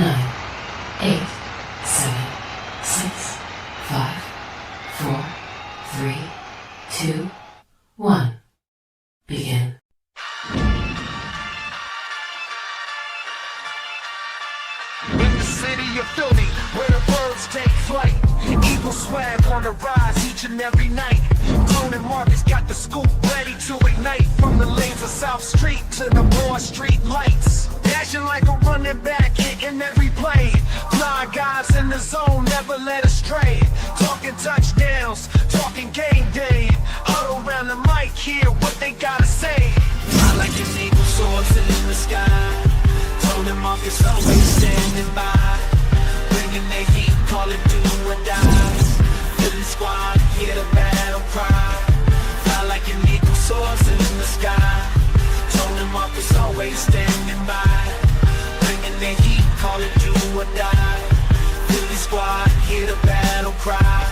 9, 8, 7, 6, 5, 4, 3, 2, 1. Begin. In the city of Philly, where the birds take flight, Eagle swag on the rise each and every night. Tone and Markus got the scoop ready to ignite. From the lanes of South Street to the Broad Street lights, dashing like a running back, hitting every play. Blind guys in the zone, never led astray. Talking touchdowns, talking game day. Huddle around the mic, hear what they gotta say. I like an eagle soaring in the sky. Tone and Markus always standing by, bringing their heat, call it do or die. Philly squad, hear the battle cry. Fly like an eagle soars in the sky. Tone and Markus always standing by, bringing their heat, call it do or die. Philly squad, hear the battle cry.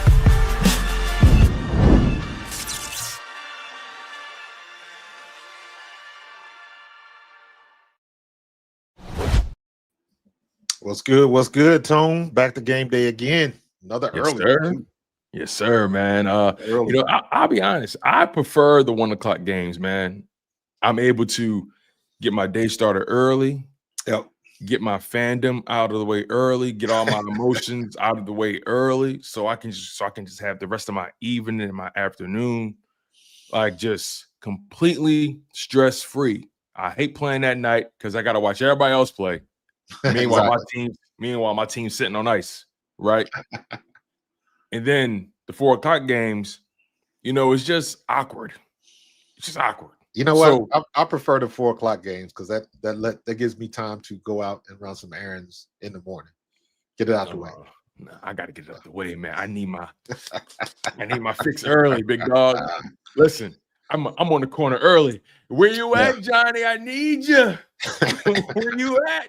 What's good? What's good, Tone? Back to game day again. Another early. Sir. Yes, sir, man. I'll be honest. I prefer the 1 o'clock games, man. I'm able to get my day started early. Yep. Get my fandom out of the way early. Get all my emotions out of the way early, so I can just have the rest of my evening and my afternoon, like, just completely stress free. I hate playing that night because I got to watch everybody else play. Meanwhile, my team's sitting on ice, right? And then the 4 o'clock games, it's just awkward. It's just awkward. You know what? I prefer the 4 o'clock games because that gives me time to go out and run some errands in the morning. Get it out the way. No, I got to get it out the way, man. I need my fix early, big dog. Listen, I'm on the corner early. Where you at, Johnny? I need you. Where you at?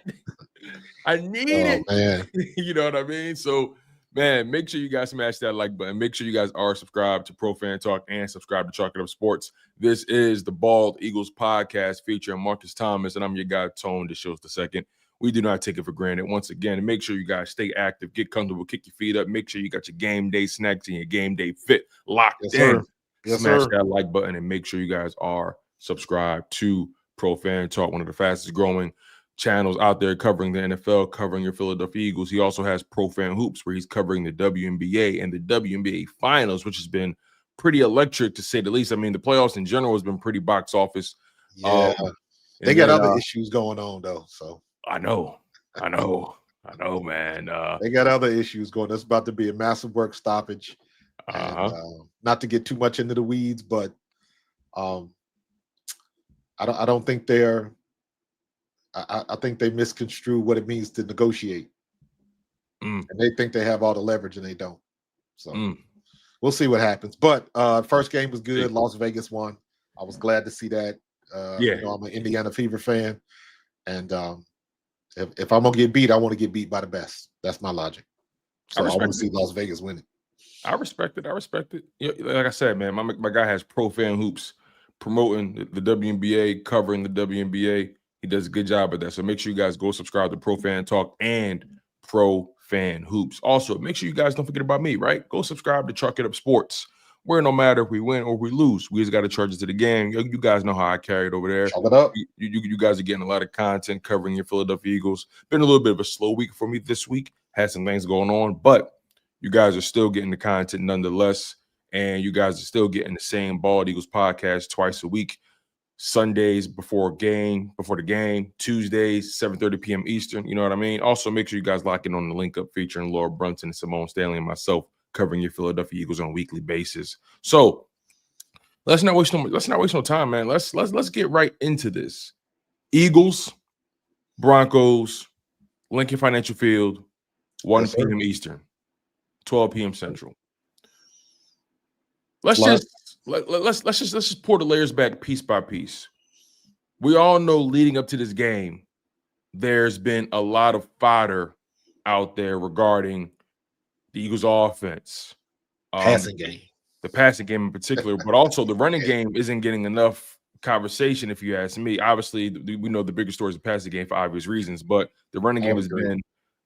I need it. Man. You know what I mean? So, man, make sure you guys smash that like button. Make sure you guys are subscribed to Pro Fan Talk and subscribe to Chalk It Up Sports. This is the Bald Eagles podcast featuring Markus Thomas, and I'm your guy, Tone DeShields II. We do not take it for granted. Once again, and make sure you guys stay active, get comfortable, kick your feet up. Make sure you got your game day snacks and your game day fit locked in. Smash that like button and make sure you guys are subscribed to Pro Fan Talk, one of the fastest growing channels out there covering the NFL, covering your Philadelphia Eagles. He also has Pro Fan Hoops, where he's covering the WNBA and the WNBA finals, which has been pretty electric, to say the least. I mean, the playoffs in general has been pretty box office. Yeah, they got other issues going on though. So I know, man. They got other issues going. It's about to be a massive work stoppage. And, not to get too much into the weeds, but I don't think they're. I think they misconstrue what it means to negotiate, and they think they have all the leverage, and they don't. So we'll see what happens. But first game was good. Las Vegas won. I was glad to see that. I'm an Indiana Fever fan, and if I'm gonna get beat, I want to get beat by the best. That's my logic. So I want to see Las Vegas win it. I respect it. Like I said, man, my guy has Pro Fan Hoops promoting the WNBA, covering the WNBA. He does a good job of that. So make sure you guys go subscribe to Pro Fan Talk and Pro Fan Hoops. Also, make sure you guys don't forget about me, right? Go subscribe to Chalk It Up Sports, where no matter if we win or we lose, we just got to charge it to the game. You guys know how I carry it over there. Chalk it up. You guys are getting a lot of content covering your Philadelphia Eagles. Been a little bit of a slow week for me this week. Had some things going on, but you guys are still getting the content nonetheless. And you guys are still getting the same Bald Eagles podcast twice a week. Sundays before the game, Tuesdays, 7:30 p.m. Eastern. You know what I mean? Also, make sure you guys lock in on the link up featuring Laura Brunson, Simone Stanley, and myself covering your Philadelphia Eagles on a weekly basis. So let's not waste no time, man. Let's get right into this. Eagles, Broncos, Lincoln Financial Field, 1 p.m. Eastern, 12 p.m. Central. Let's just pour the layers back piece by piece. We all know leading up to this game, there's been a lot of fodder out there regarding the Eagles' offense, passing game, the passing game in particular, but also the running game isn't getting enough conversation, if you ask me. Obviously, we know the bigger story is the passing game for obvious reasons, but the running game has been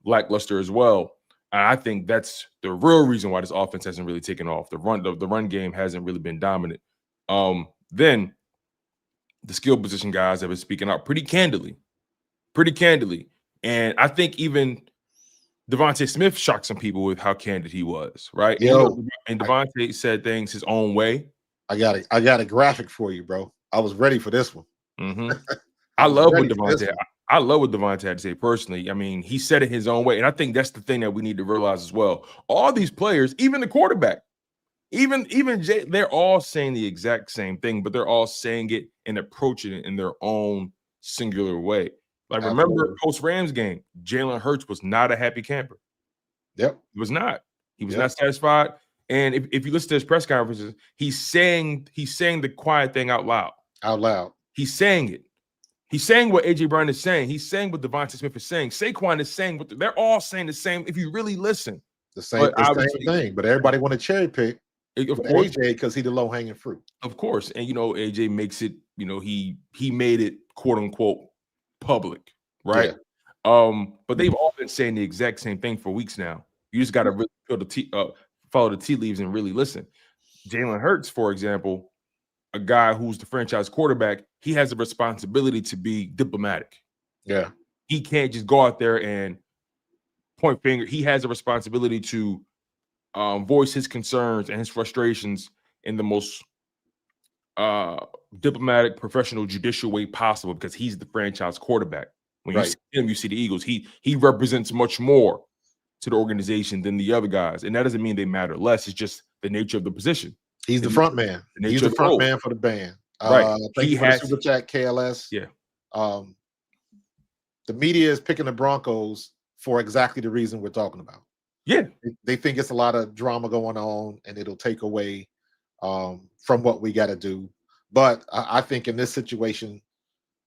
lackluster as well. And I think that's the real reason why this offense hasn't really taken off. The run game hasn't really been dominant. Then the skill position guys have been speaking out pretty candidly. And I think even DeVonta Smith shocked some people with how candid he was, right? And DeVonta said things his own way. I got a graphic for you, bro. I was ready for this one. Mm-hmm. I love what DeVonta had to say personally. I mean, he said it his own way. And I think that's the thing that we need to realize as well. All these players, even the quarterback, even Jay, they're all saying the exact same thing, but they're all saying it and approaching it in their own singular way. Like, remember post-Rams game, Jalen Hurts was not a happy camper. Yep. He was not. He was not satisfied. And if you listen to his press conferences, he's saying the quiet thing out loud. Out loud. He's saying it. He's saying what A.J. Brown is saying. He's saying what DeVonta Smith is saying. Saquon is saying what they're all saying the same. If you really listen, the same thing. But everybody want to cherry pick AJ because he's the low hanging fruit. Of course, and AJ makes it. He made it quote unquote public, right? Yeah. But they've all been saying the exact same thing for weeks now. You just got to really follow the tea leaves and really listen. Jalen Hurts, for example, a guy who's the franchise quarterback, he has a responsibility to be diplomatic. Yeah. He can't just go out there and point finger. He has a responsibility to voice his concerns and his frustrations in the most diplomatic, professional, judicial way possible because he's the franchise quarterback. When you see him, you see the Eagles. He represents much more to the organization than the other guys. And that doesn't mean they matter less. It's just the nature of the position. He's the front man. He's the front man for the band. Right. Thank you for the super chat, KLS. Yeah. The media is picking the Broncos for exactly the reason we're talking about. Yeah. They think it's a lot of drama going on and it'll take away from what we got to do. But I think in this situation,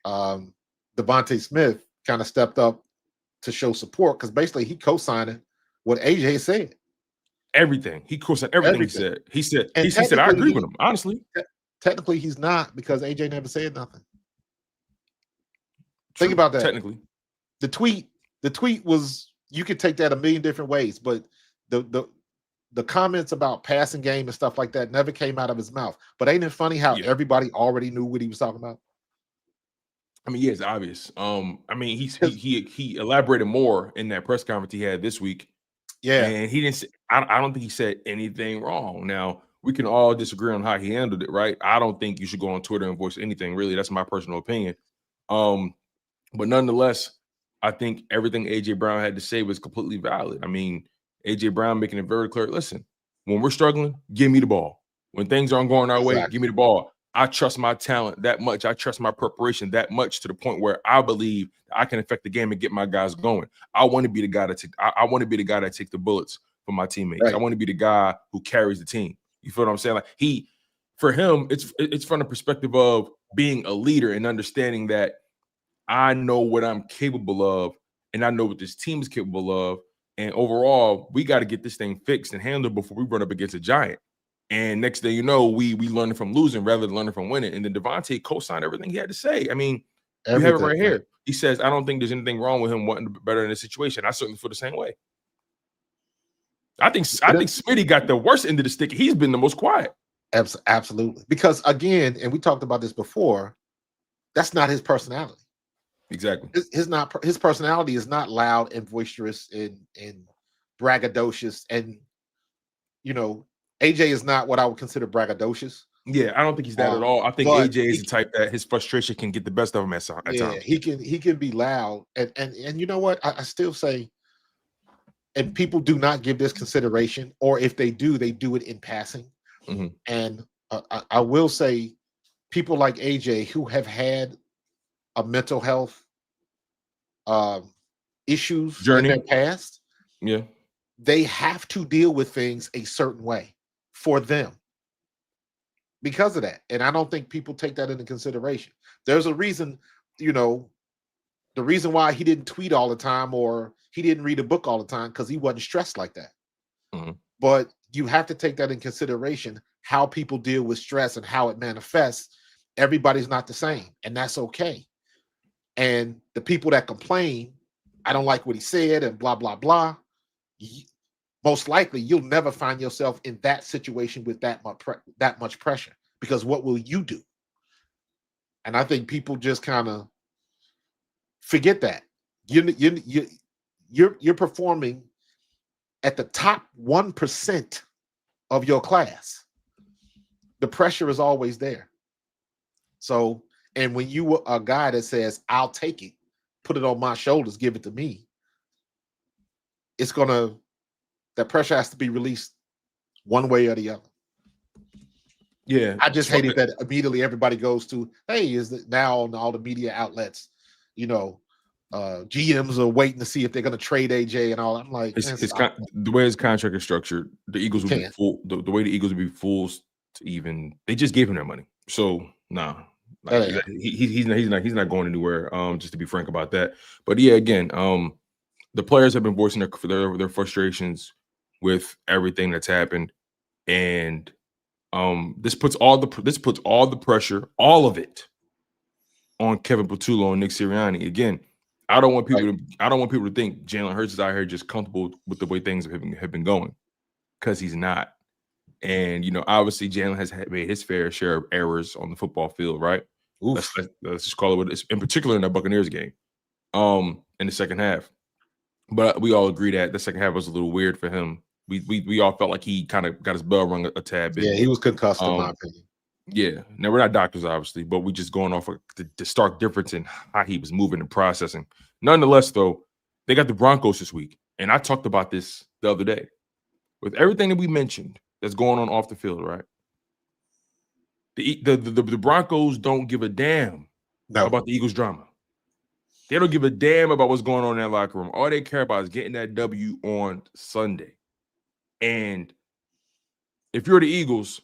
DeVonta Smith kind of stepped up to show support because basically he co-signed what AJ said. Everything. He co-signed everything he said. He said, I agree with him, honestly. Technically, he's not because AJ never said nothing. Think about that. Technically. The tweet was, you could take that a million different ways, but the comments about passing game and stuff like that never came out of his mouth. But ain't it funny how everybody already knew what he was talking about? I mean, yeah, it's obvious. I mean, he elaborated more in that press conference he had this week. Yeah, and he didn't say, I don't think he said anything wrong. Now, we can all disagree on how he handled it, right? I don't think you should go on Twitter and voice anything, really. That's my personal opinion. But nonetheless, I think everything A.J. Brown had to say was completely valid. I mean, A.J. Brown making it very clear, listen, when we're struggling, give me the ball. When things aren't going our way, give me the ball. I trust my talent that much. I trust my preparation that much to the point where I believe I can affect the game and get my guys going. I want to be the guy that takes the bullets for my teammates. Right. I want to be the guy who carries the team. You feel what I'm saying? Like for him, it's from the perspective of being a leader and understanding that I know what I'm capable of and I know what this team is capable of. And overall, we got to get this thing fixed and handled before we run up against a giant. And next thing you know, we learning from losing rather than learning from winning. And then DeVonta co-signed everything he had to say. I mean, you have it right here. He says, I don't think there's anything wrong with him wanting to be better in this situation. I certainly feel the same way. I think Smitty got the worst end of the stick. He's been the most quiet. Absolutely. Because again, and we talked about this before, that's not his personality. Exactly. His personality is not loud and boisterous and braggadocious. And, AJ is not what I would consider braggadocious. Yeah, I don't think he's that at all. I think AJ is the type that his frustration can get the best of him at times. Yeah, he can be loud. And you know what? I still say, and people do not give this consideration, or if they do it in passing. Mm-hmm. And I will say, people like AJ who have had a mental health issues in their past, they have to deal with things a certain way for them because of that. And I don't think people take that into consideration. There's a reason, the reason why he didn't tweet all the time or he didn't read a book all the time, because he wasn't stressed like that. Mm-hmm. But you have to take that in consideration, how people deal with stress and how it manifests. Everybody's not the same, and that's okay. And the people that complain I don't like what he said and blah, blah, blah. Most likely you'll never find yourself in that situation with that much pressure, because what will you do? And I think people just kind of forget that. You're performing at the top 1% of your class. The pressure is always there. So, and when you are a guy that says, I'll take it, put it on my shoulders, give it to me, that pressure has to be released one way or the other. Yeah. I just hated that immediately everybody goes to, hey, is it now on all the media outlets, GMs are waiting to see if they're going to trade AJ and all. I'm like, the way his contract is structured, the Eagles would be full. The way the Eagles would be fools to even. They just gave him that money, so nah. He's not going anywhere. Just to be frank about that. But yeah, again, the players have been voicing their frustrations with everything that's happened, and this puts all the pressure, all of it, on Kevin Patullo and Nick Sirianni. Again, I don't want people to think Jalen Hurts is out here just comfortable with the way things have been going, because he's not. And obviously Jalen has made his fair share of errors on the football field, right? Let's just call it what it is, in particular in that Buccaneers game, in the second half. But we all agree that the second half was a little weird for him. We all felt like he kind of got his bell rung a tad bit. Yeah, he was concussed, in my opinion. Yeah. Now, we're not doctors, obviously, but we just going off of the stark difference in how he was moving and processing. Nonetheless, though, they got the Broncos this week, and I talked about this the other day. With everything that we mentioned that's going on off the field, right? The Broncos don't give a damn about the Eagles' drama. They don't give a damn about what's going on in that locker room. All they care about is getting that W on Sunday. And if you're the Eagles,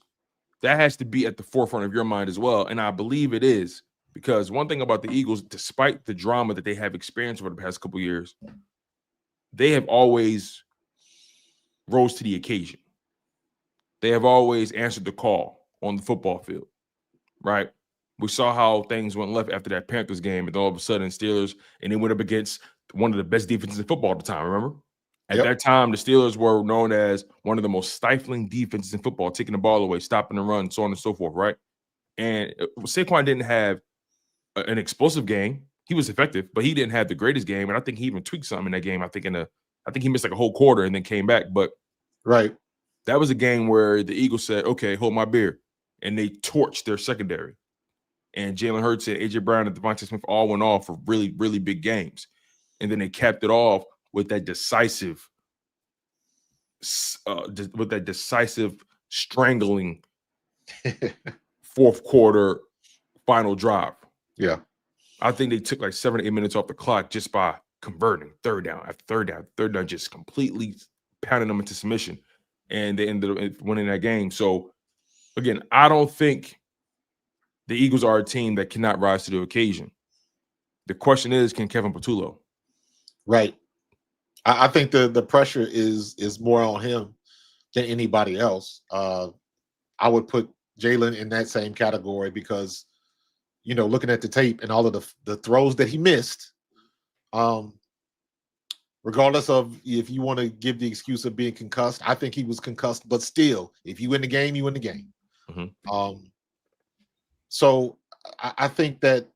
that has to be at the forefront of your mind as well. And I believe it is, because one thing about the Eagles, despite the drama that they have experienced over the past couple of years, they have always rose to the occasion. They have always answered the call on the football field, right? We saw how things went left after that Panthers game, and all of a sudden Steelers, and they went up against one of the best defenses in football at the time, remember? At that time, the Steelers were known as one of the most stifling defenses in football, taking the ball away, stopping the run, so on and so forth, right? And Saquon didn't have an explosive game. He was effective, but he didn't have the greatest game, and I think he even tweaked something in that game. I think he missed like a whole quarter and then came back, but that was a game where the Eagles said, okay, hold my beer, and they torched their secondary. And Jalen Hurts and A.J. Brown and DeVonta Smith all went off for really, really big games. And then they capped it off with that decisive strangling fourth quarter final drive. Yeah. I think they took like 7 to 8 minutes off the clock just by converting third down after third down, just completely pounding them into submission. And they ended up winning that game. So, again, I don't think the Eagles are a team that cannot rise to the occasion. The question is, can Kevin Patullo? Right. I think the pressure is more on him than anybody else. I would put Jalen in that same category because, looking at the tape and all of the throws that he missed, regardless of if you want to give the excuse of being concussed, I think he was concussed. But still, if you win the game, you win the game. Mm-hmm. So I think that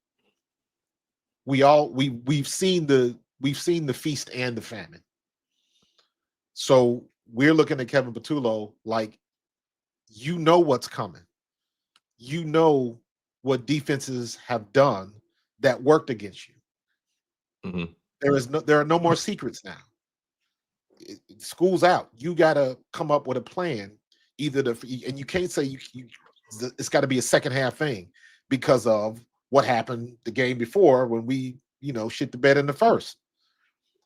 we've seen the feast and the famine. So we're looking at Kevin Patullo like, what's coming. What defenses have done that worked against you. Mm-hmm. There are no more secrets now. School's out. You got to come up with a plan. And you can't say it's got to be a second half thing because of what happened the game before when we, shit the bed in the first.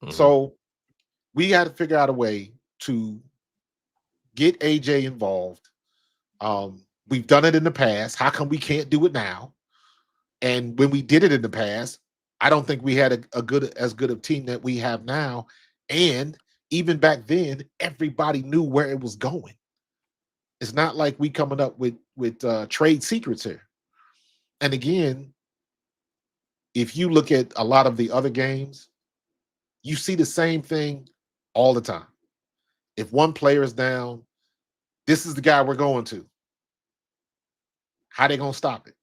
Mm-hmm. So we got to figure out a way to get AJ involved. We've done it in the past. How come we can't do it now? And when we did it in the past, I don't think we had as good a team that we have now. And even back then, everybody knew where it was going. It's not like we coming up with trade secrets here. And again, if you look at a lot of the other games, you see the same thing all the time. If one player is down, this is the guy we're going to. How they gonna stop it?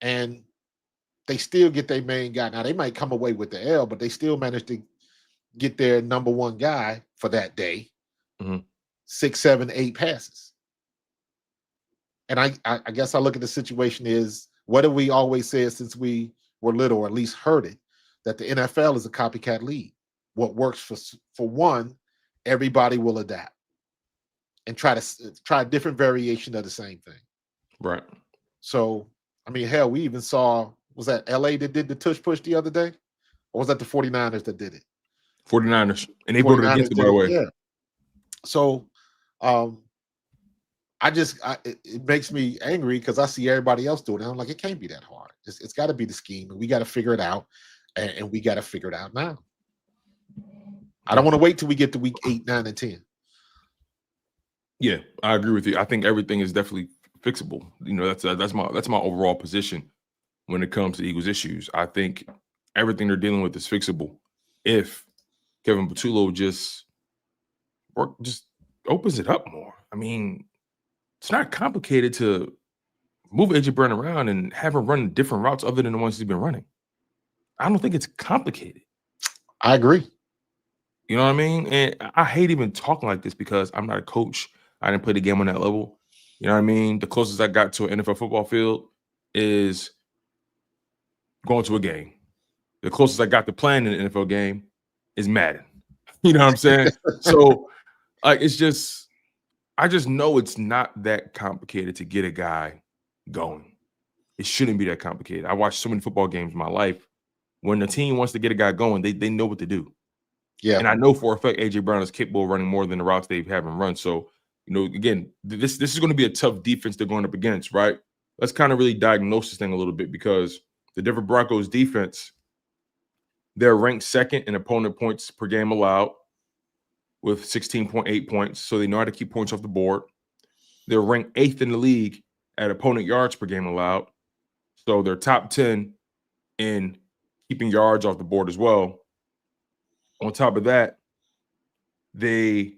And they still get their main guy. Now they might come away with the L, but they still manage to get their number one guy for that day. 6, 7, 8 passes. And I guess I look at the situation is, what have we always said since we were little, or at least heard it, that the NFL is a copycat league. What works for one, everybody will adapt and try a different variation of the same thing. Right. So, I mean, hell, we even saw, was that LA that did the tush push the other day? Or was that the 49ers that did it? 49ers. And they voted against it, by the way. Yeah. So, it makes me angry because I see everybody else doing it. I'm like, it can't be that hard. It's got to be the scheme, and we got to figure it out, and we got to figure it out now. I don't want to wait till we get to week 8, 9, and 10. Yeah, I agree with you. I think everything is definitely fixable. You know, that's my overall position when it comes to Eagles issues. I think everything they're dealing with is fixable if Kevin Patullo just opens it up more. I mean, it's not complicated to move AJ Brown around and have him run different routes other than the ones he's been running. I don't think it's complicated. I agree. You know what I mean? And I hate even talking like this because I'm not a coach. I didn't play the game on that level. You know what I mean? The closest I got to an NFL football field is going to a game. The closest I got to playing in an NFL game is Madden. You know what I'm saying? So, like, I just know it's not that complicated to get a guy going. It shouldn't be that complicated. I watched so many football games in my life. When the team wants to get a guy going, they know what to do. Yeah. And I know for a fact AJ Brown is capable of running more than the routes they have him run. So, you know, again, this is going to be a tough defense they're going up against, right? Let's kind of really diagnose this thing a little bit, because the Denver Broncos defense, they're ranked second in opponent points per game allowed with 16.8 points. So they know how to keep points off the board. They're ranked 8th in the league at opponent yards per game allowed. So they're top 10 in keeping yards off the board as well. On top of that, they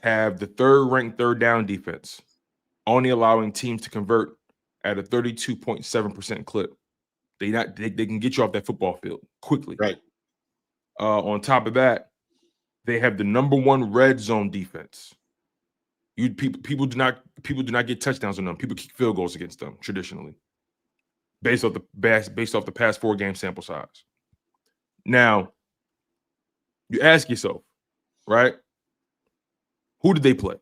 have the third-ranked third down defense, only allowing teams to convert at a 32.7% clip. They can get you off that football field quickly. Right. On top of that, they have the number 1 red zone defense. People do not get touchdowns on them. People kick field goals against them traditionally, based off the past 4 game sample size. Now, you ask yourself, right? Who did they play?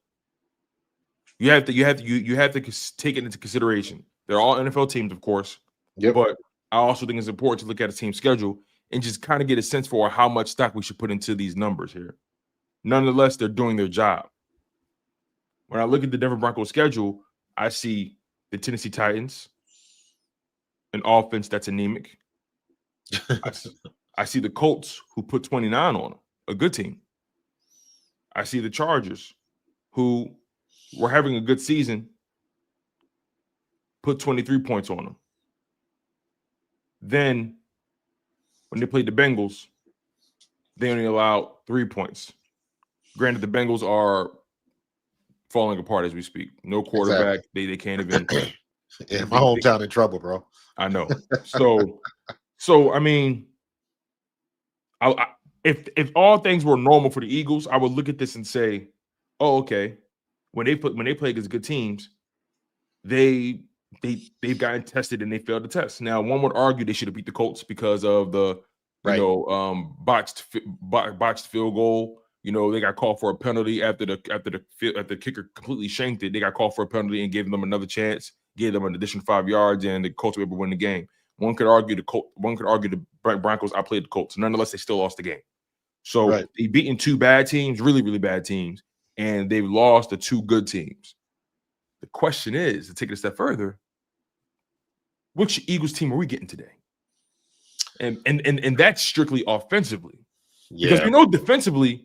You have to take it into consideration. They're all NFL teams, of course. Yep. But I also think it's important to look at a team schedule and just kind of get a sense for how much stock we should put into these numbers here. Nonetheless, they're doing their job. When I look at the Denver Broncos schedule, I see the Tennessee Titans, an offense that's anemic. I see the Colts, who put 29 on them, a good team. I see the Chargers, who were having a good season, put 23 points on them. Then, when they played the Bengals, they only allowed 3 points. Granted, the Bengals are falling apart as we speak. No quarterback. Exactly. They can't even. Yeah, my hometown in trouble, bro. I know. So I mean, if all things were normal for the Eagles, I would look at this and say, "Oh, okay." When they play against good teams, they've gotten tested and they failed the test. Now, one would argue they should have beat the Colts because of the botched field goal. You know, they got called for a penalty after the kicker completely shanked it. They got called for a penalty and gave them another chance, gave them an additional 5 yards, and the Colts were able to win the game. One could argue the Broncos outplayed the Colts. Nonetheless, they still lost the game. So They beaten 2 bad teams, really, really bad teams, and they've lost to 2 good teams. The question is, to take it a step further, which Eagles team are we getting today? And that's strictly offensively. Yeah. Because we know defensively,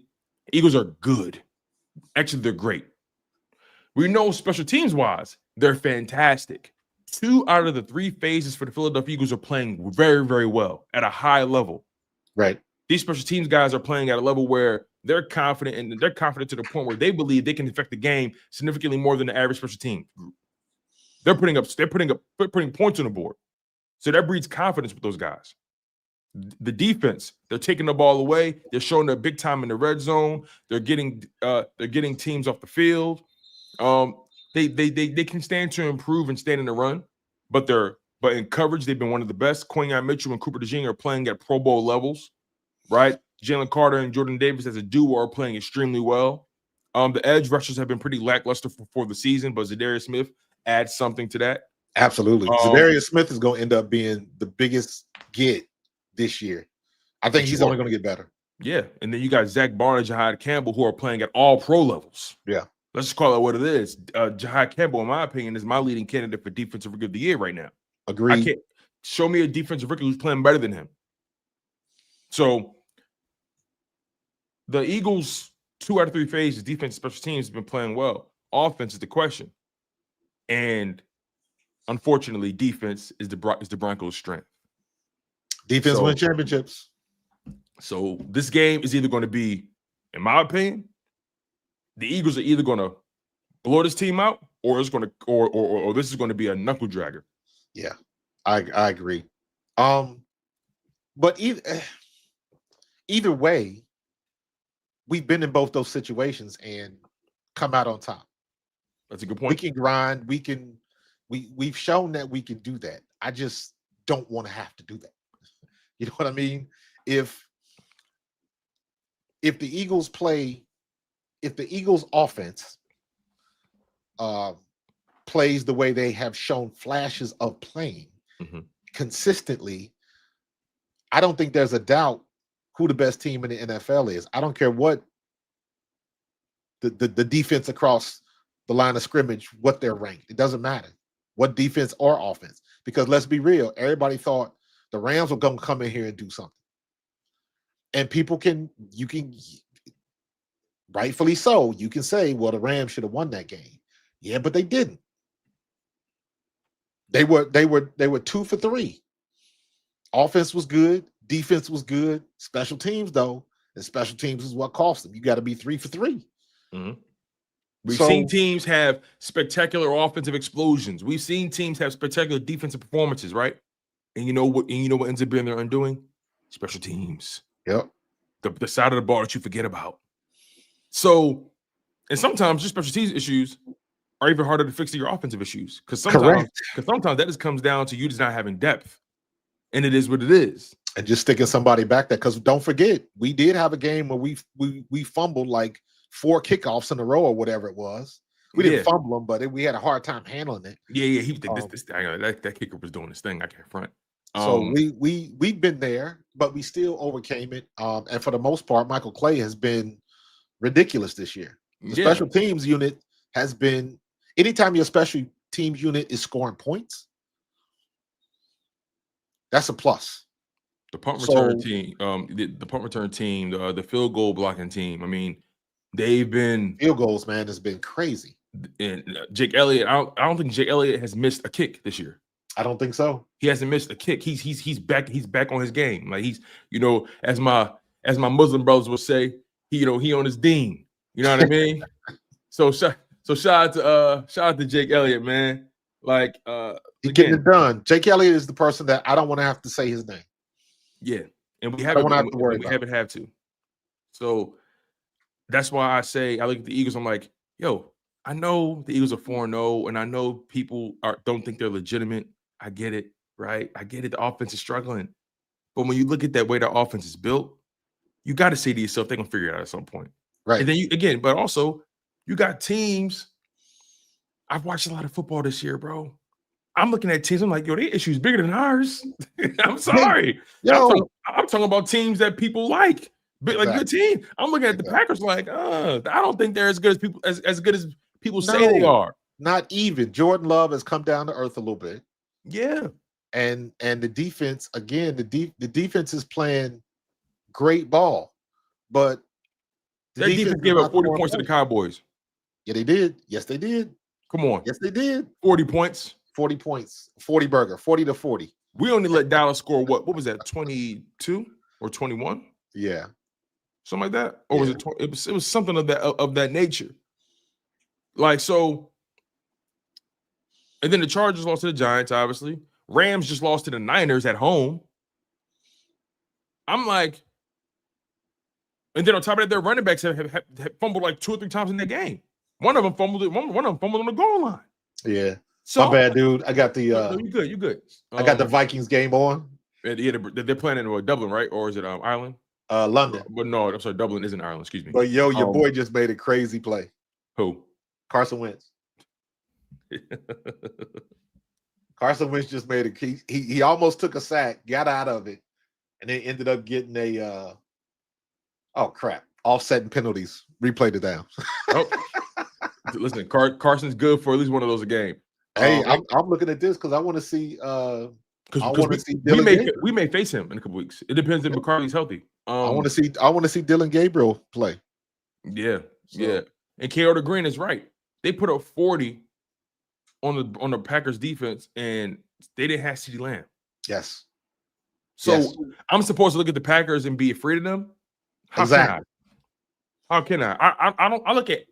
Eagles are good. Actually, they're great. We know special teams wise, they're fantastic. 2 out of the 3 phases for the Philadelphia Eagles are playing very, very well at a high level. Right. these special teams guys are playing at a level where they're confident, and they're confident to the point where they believe they can affect the game significantly more than the average special team group. They're putting points on the board. So that breeds confidence with those guys. The defense, they're taking the ball away. They're showing they're big time in the red zone. They're getting teams off the field. They can stand to improve and stand in the run, but in coverage, they've been one of the best. Quinyon Mitchell and Cooper DeJean are playing at Pro Bowl levels, right? Jalen Carter and Jordan Davis as a duo are playing extremely well. The edge rushers have been pretty lackluster for the season, but Zadarius Smith adds something to that. Absolutely. Zadarius Smith is going to end up being the biggest get this year. I think he's only going to get better. Yeah. And then you got Zach Barnes and Jihaad Campbell, who are playing at all pro levels. Yeah. Let's just call it what it is. Jihaad Campbell, in my opinion, is my leading candidate for defensive rookie of the year right now. Agreed. Show me a defensive rookie who's playing better than him. So the Eagles, 2 out of 3 phases, defense, special teams have been playing well. Offense is the question. And unfortunately, defense is the Broncos' strength. Defense win championships. So this game is either going to be, in my opinion, the Eagles are either going to blow this team out, or it's going to, or this is going to be a knuckle dragger. Yeah, I agree. But either way, we've been in both those situations and come out on top. That's a good point. We can grind. We've shown that we can do that. I just don't want to have to do that. You know what I mean? If the Eagles offense plays the way they have shown flashes of playing consistently, I don't think there's a doubt who the best team in the NFL is. I don't care what the defense across the line of scrimmage, what they're ranked. It doesn't matter what defense or offense, because let's be real, everybody thought the Rams were going to come in here and do something. And you can rightfully so, you can say, well, the Rams should have won that game. Yeah, but they didn't. They were 2 for 3. Offense was good, defense was good. Special teams, though, and special teams is what cost them. You got to be 3 for 3. We've seen teams have spectacular offensive explosions. We've seen teams have spectacular defensive performances, right? And you know what ends up being their undoing? Special teams. Yep. The side of the ball that you forget about. So, and sometimes your special teams issues are even harder to fix than your offensive issues. Because sometimes that just comes down to you just not having depth. And it is what it is. And just sticking somebody back there. Because don't forget, we did have a game where we fumbled like 4 kickoffs in a row or whatever it was. We didn't fumble them, but we had a hard time handling it. Yeah. That kicker was doing this thing. I can't front. So we've been there, but we still overcame it. And for the most part, Michael Clay has been ridiculous this year. The special teams unit has been, anytime your special teams unit is scoring points, that's a plus. The punt return team, the punt return team, the field goal blocking team. I mean, they've been field goals, man, has been crazy. And Jake Elliott, I don't think Jake Elliott has missed a kick this year. I don't think so. He hasn't missed a kick. He's back on his game. Like he's, as my Muslim brothers would say, he on his deen. You know what I mean? So shout out to Jake Elliott, man. Like he's getting it done. Jake Elliott is the person that I don't want to have to say his name. Yeah, and we haven't had to. So that's why I say I look at the Eagles. I'm like, yo, I know the Eagles are 4-0, and I know people don't think they're legitimate. I get it, right? I get it. The offense is struggling, but when you look at that way the offense is built, you got to say to yourself, they're gonna figure it out at some point, right? And then but also you got teams. I've watched a lot of football this year, bro. I'm looking at teams. I'm like, yo, their issue's bigger than ours. I'm sorry. I'm talking about teams that people like good team. I'm looking at the Packers like, I don't think they're as good as people as good as people say they are. Not even. Jordan Love has come down to earth a little bit. Yeah, and the defense again. The defense is playing great ball, but that defense gave up 40 points to the Cowboys. Yeah, they did. Yes, they did. Come on. Yes, they did. 40 points. 40 points. 40 burger. 40-40. We only let Dallas score what was that? 22 or 21? Yeah. Something like that, or was it? It was something of that nature. Like so, and then the Chargers lost to the Giants. Obviously, Rams just lost to the Niners at home. I'm like, and then on top of that, their running backs have fumbled like 2 or 3 times in their game. One of them fumbled it. One of them fumbled on the goal line. Yeah. So my bad, dude. I got the. No, you good. You good. I got the Vikings game on. Yeah, they're playing in Dublin, right? Or is it Ireland? London. But no, I'm sorry, Dublin isn't Ireland. Excuse me. But your boy just made a crazy play. Who? Carson Wentz. Carson Wentz just made he almost took a sack, got out of it, and then ended up getting a offsetting penalties. Replay it down. Listen, Carson's good for at least one of those a game. Hey, I'm looking at this because I want to see. We may face him in a couple weeks. It depends if McCarthy's healthy. I want to see Dylan Gabriel play. Yeah. And K.O. Green is right. They put up 40 on the Packers defense, and they didn't have CeeDee Lamb. Yes. So I'm supposed to look at the Packers and be afraid of them. How can I? I look at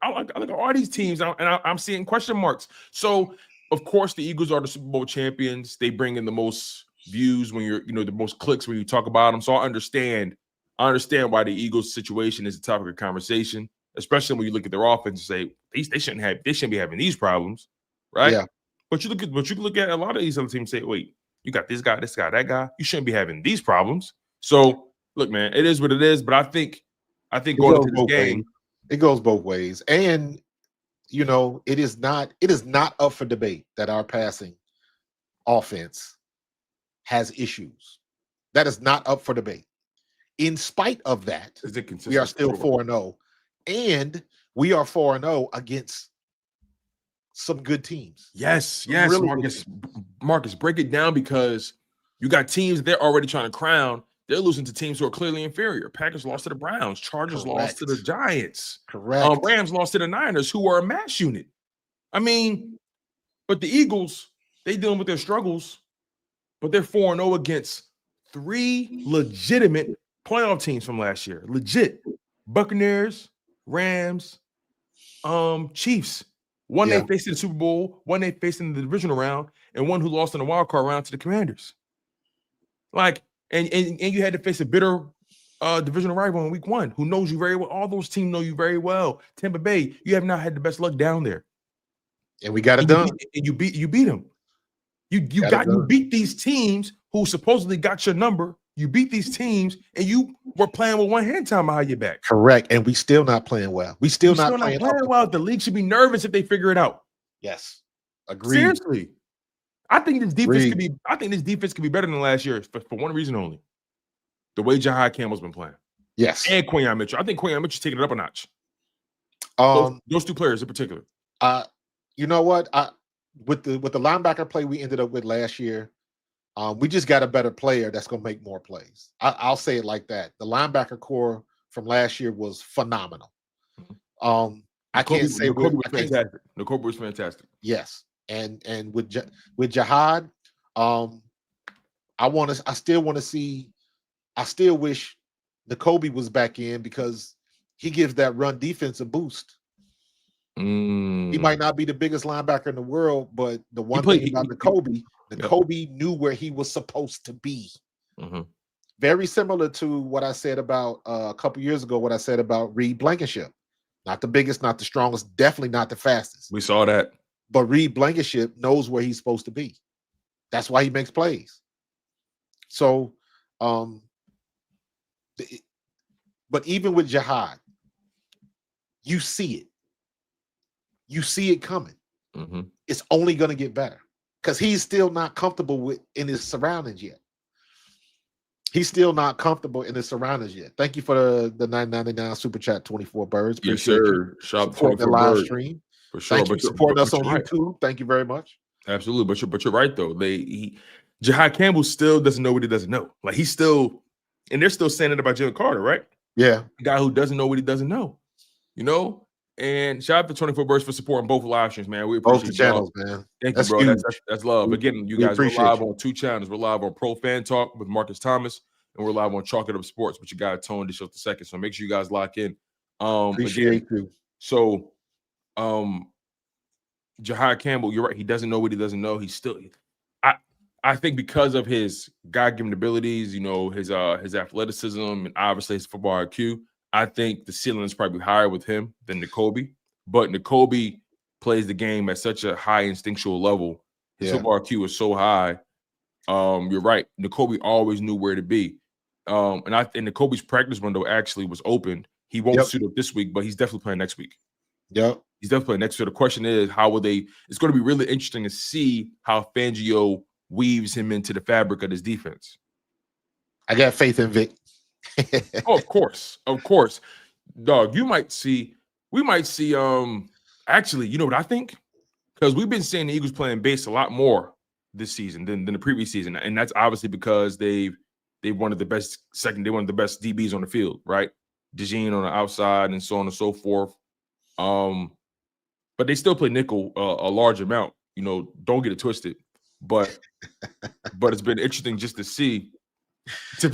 all these teams and I'm seeing question marks. So of course the Eagles are the Super Bowl champions. They bring in the most views when you're the most clicks when you talk about them. So I understand why the Eagles situation is a topic of conversation, especially when you look at their offense and say they shouldn't be having these problems, right? Yeah. But you look at a lot of these other teams and say, wait, you got this guy, that guy. You shouldn't be having these problems. So look, man, it is what it is. But I think going into this game, it goes both ways. And it is not up for debate that our passing offense has issues. That is not up for debate. In spite of that, we are still 4-0. And we are 4-0 against some good teams. Yes, really Marcus, break it down, because you got teams they're already trying to crown. They're losing to teams who are clearly inferior. Packers lost to the Browns. Chargers lost to the Giants. Correct. Rams lost to the Niners, who are a match unit. I mean, but the Eagles, they dealing with their struggles, but they're 4-0 against 3 legitimate playoff teams from last year. Legit. Buccaneers, Rams, Chiefs. One they faced in the Super Bowl, one they faced in the divisional round, and one who lost in the wild card round to the Commanders. Like, and you had to face a bitter divisional rival in week 1 who knows you very well. All those teams know you very well. Tampa Bay, you have not had the best luck down there. And we got it done. You beat them. You beat these teams who supposedly got your number. You beat these teams, and you were playing with one hand tied behind your back. Correct. And we still not playing well. We still not playing well. The league should be nervous if they figure it out. Yes. Agreed. Seriously. I think this defense could be better than last year for one reason only. The way Jihaad Campbell's been playing. Yes. And Quinyon Mitchell. I think Quinyon Mitchell's taking it up a notch. Those 2 players in particular. You know what? With the linebacker play we ended up with last year, we just got a better player that's going to make more plays. I'll say it like that. The linebacker core from last year was phenomenal. I can't say fantastic. Nakobe was fantastic. Yes, and with Jihaad, I still wish Nakobe was back in, because he gives that run defense a boost. He might not be the biggest linebacker in the world, but the one thing about Nakobe knew where he was supposed to be. Mm-hmm. Very similar to what I said about a couple years ago, what I said about Reed Blankenship. Not the biggest, not the strongest, definitely not the fastest. We saw that. But Reed Blankenship knows where he's supposed to be. That's why he makes plays. So, but even with Jihaad, you see it. You see it coming. Mm-hmm. It's only going to get better, because he's still not comfortable in his surroundings yet. He's still not comfortable in his surroundings yet. Thank you for the $9.99 super chat, 24 birds. Yes, sir. Shout out the live stream. For sure. Thank you for supporting us on YouTube. Right. Thank you very much. Absolutely. But you're right though. Jihaad Campbell still doesn't know what he doesn't know. Like, he's still, and they're still saying it about Jalen Carter, right? Yeah. The guy who doesn't know what he doesn't know. And shout out to 24 Birds for supporting both live streams, man. We appreciate both the channels, man. Thank you, bro. That's love. Again, you guys, we're live on 2 channels. We're live on Pro Fan Talk with Markus Thomas, and we're live on Chalk It Up Sports. But you got Tone DeShields the second, so make sure you guys lock in. Appreciate you. So, Jihaad Campbell, you're right. He doesn't know what he doesn't know. He's still. I think because of his God-given abilities, his athleticism, and obviously his football IQ, I think the ceiling is probably higher with him than Nakobe. But Nakobe plays the game at such a high instinctual level. His football IQ is so high. You're right. Nakobe always knew where to be. And Nakobe's practice window actually was open. He won't suit up this week, but he's definitely playing next week. Yep. He's definitely playing next week. The question is, how will they? It's going to be really interesting to see how Fangio weaves him into the fabric of this defense. I got faith in Vic. Oh, of course. Dog, we might see, actually, you know what I think? Because we've been seeing the Eagles playing base a lot more this season than the previous season. And that's obviously because they one of the best DBs on the field, right? DeJean on the outside and so on and so forth. But they still play nickel a large amount. Don't get it twisted. But it's been interesting just to see.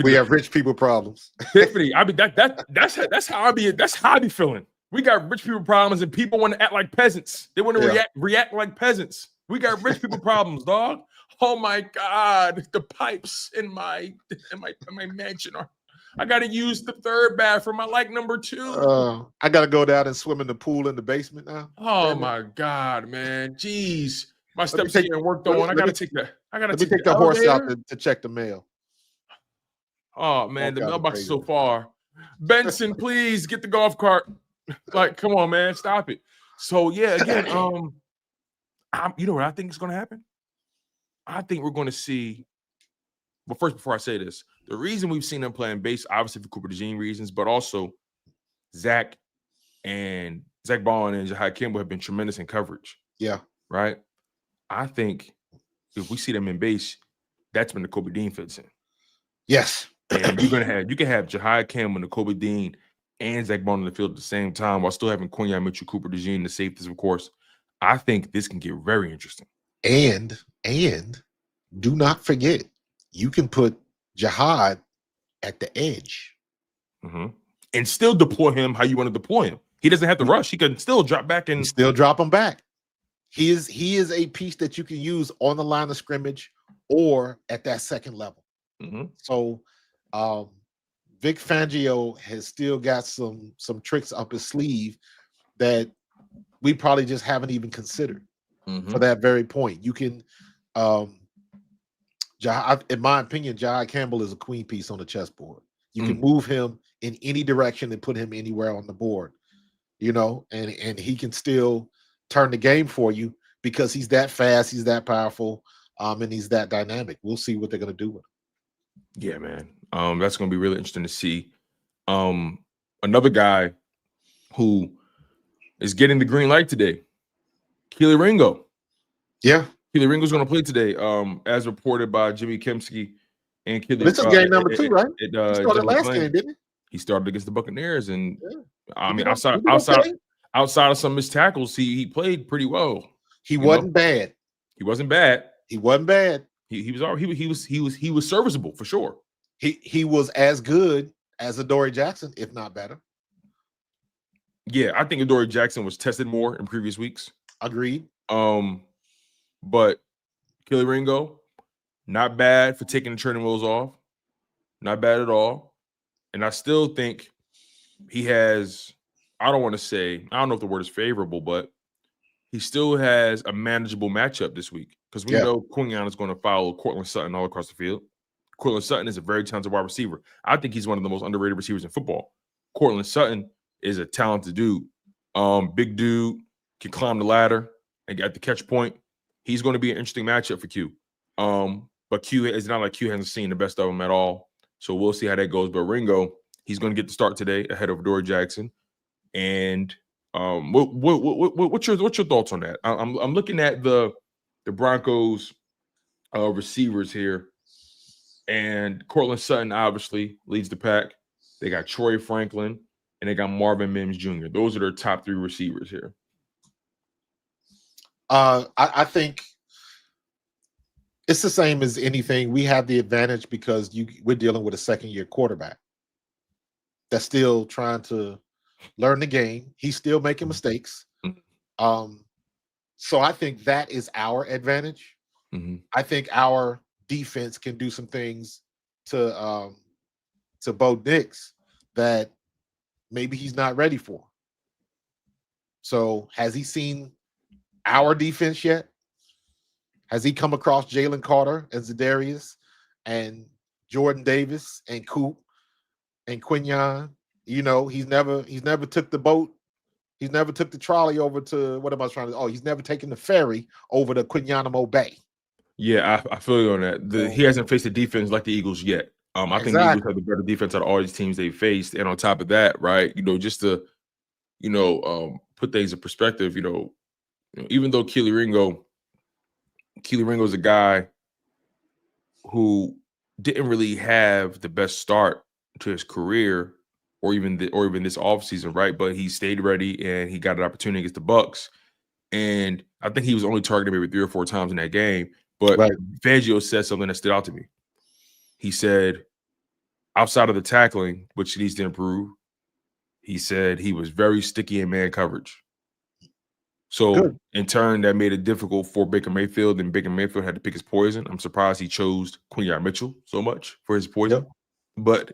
We have rich people problems. Tiffany, I mean that's how I be feeling. We got rich people problems, and people want to act like peasants. They want to react like peasants. We got rich people problems, dog. Oh my God, the pipes in my mansion are. I got to use the third bathroom. I like number 2. I got to go down and swim in the pool in the basement now. Oh my God, man. Jeez. My steps getting worked on. I gotta take the horse out to check the mail. Oh man, the mailbox is so far. Benson, please get the golf cart. Like, come on, man, stop it. So yeah, again, you know what I think is going to happen? I think we're going to see. But first, before I say this, the reason we've seen them playing base, obviously for Cooper DeJean reasons, but also Zach Bond and Jihaad Campbell have been tremendous in coverage. Yeah. Right. I think if we see them in base, that's when Nakobe Dean fits in. Yes. And you can have Jihaad Campbell, Nakobe Dean, and Zach Bond on the field at the same time while still having Quinyon, Mitchell, Cooper DeJean, the safeties, of course. I think this can get very interesting. And do not forget, you can put Jihaad at the edge. Mm-hmm. And still deploy him how you want to deploy him. He doesn't have to rush. He can still drop back and still drop him back. He is a piece that you can use on the line of scrimmage or at that second level. Mm-hmm. So Vic Fangio has still got some tricks up his sleeve that we probably just haven't even considered for that very point. You can, in my opinion, Jihaad Campbell is a queen piece on the chessboard. You can move him in any direction and put him anywhere on the board, and he can still turn the game for you because he's that fast, he's that powerful, and he's that dynamic. We'll see what they're going to do with him. Yeah, man. That's going to be really interesting to see. Another guy who is getting the green light today, Keely Ringo. Yeah. Keely Ringo's going to play today, as reported by Jimmy Kempsky. And Keely, this is game number 2, right? He started last game, didn't he? He started against the Buccaneers, and I mean, outside of some missed tackles, he played pretty well. He wasn't bad. He wasn't bad. He wasn't bad. He was serviceable for sure. He was as good as Adoree Jackson, if not better. Yeah, I think Adoree Jackson was tested more in previous weeks. Agreed. But Keely Ringo, not bad for taking the training wheels off. Not bad at all. And I still think he has, I don't know if the word is favorable, but he still has a manageable matchup this week because we know Quinyon is going to follow Cortland Sutton all across the field. Cortland Sutton is a very talented wide receiver. I think he's one of the most underrated receivers in football. Cortland Sutton is a talented dude. Big dude, can climb the ladder and get the catch point. He's going to be an interesting matchup for Q. But Q is not like Q hasn't seen the best of him at all. So we'll see how that goes. But Ringo, he's going to get the start today ahead of Adoree Jackson. And what's your thoughts on that? I'm looking at the Broncos receivers here, and Cortland Sutton obviously leads the pack. They got Troy Franklin and they got Marvin Mims Jr. Those are their top 3 receivers here. I think It's the same as anything. We have the advantage because we're dealing with a second-year quarterback that's still trying to learn the game. He's still making mistakes. So I think that is our advantage. I think our defense can do some things to Bo Nix that maybe he's not ready for. So has he seen our defense yet? Has he come across Jalen Carter and Zadarius and Jordan Davis and Coop and Quinyon? You know, he's never took the boat. He's never took the trolley over to he's never taken the ferry over to Quinyon Bay. Yeah, I feel you on that. He hasn't faced a defense like the Eagles yet. I think the Eagles have the better defense out of all these teams they faced. And on top of that, right, just to, put things in perspective, even though Keely Ringo is a guy who didn't really have the best start to his career or even this offseason, right? But he stayed ready and he got an opportunity against the Bucs. And I think he was only targeted maybe 3 or 4 times in that game. But Fangio said something that stood out to me. He said, outside of the tackling, which needs to improve, he said he was very sticky in man coverage. So in turn, that made it difficult for Baker Mayfield, and Baker Mayfield had to pick his poison. I'm surprised he chose Quinyon Mitchell so much for his poison, but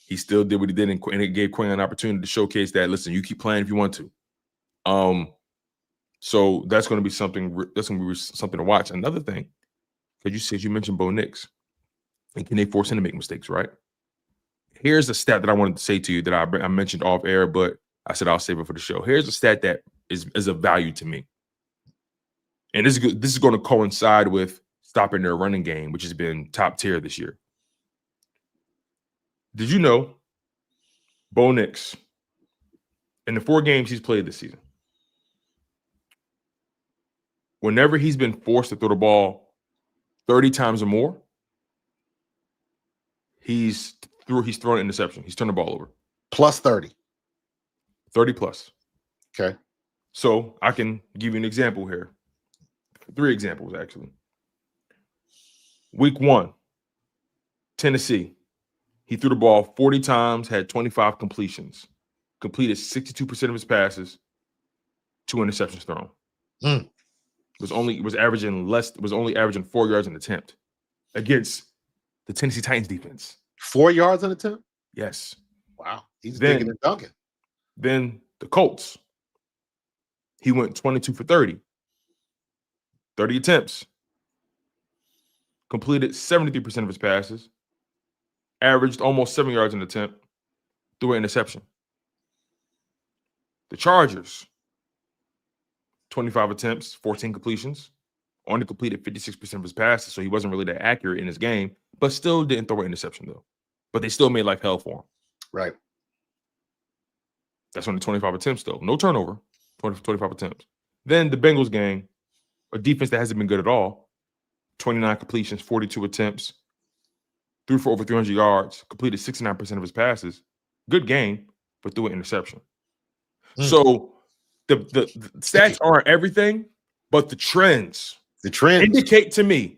he still did what he did, and it gave Quinyon an opportunity to showcase that, listen, you keep playing if you want to. So that's going to be something. That's going to be something to watch. Another thing, because you mentioned Bo Nix, and can they force him to make mistakes, right? Here's a stat that I wanted to say to you that I mentioned off air, but I said I'll save it for the show. Here's a stat that is of value to me, and this is going to coincide with stopping their running game, which has been top tier this year. Did you know Bo Nix, in the 4 games he's played this season, whenever he's been forced to throw the ball 30 times or more, he's thrown an interception. He's turned the ball over. Plus 30. 30 plus. Okay. So I can give you an example here. 3 examples, actually. Week 1, Tennessee. He threw the ball 40 times, had 25 completions, completed 62% of his passes, 2 interceptions thrown. Was only averaging 4 yards an attempt against the Tennessee Titans defense. 4 yards an attempt? Yes. Wow. He's digging and dunking. Then the Colts. He went 22 for 30. 30 attempts. Completed 73% of his passes. Averaged almost 7 yards an attempt. Threw an interception. The Chargers. 25 attempts, 14 completions. Only completed 56% of his passes, so he wasn't really that accurate in his game, but still didn't throw an interception, though. But they still made life hell for him. Right. That's only 25 attempts, though. No turnover, 25 attempts. Then the Bengals game, a defense that hasn't been good at all, 29 completions, 42 attempts, threw for over 300 yards, completed 69% of his passes. Good game, but threw an interception. So the stats aren't everything, but the trends indicate to me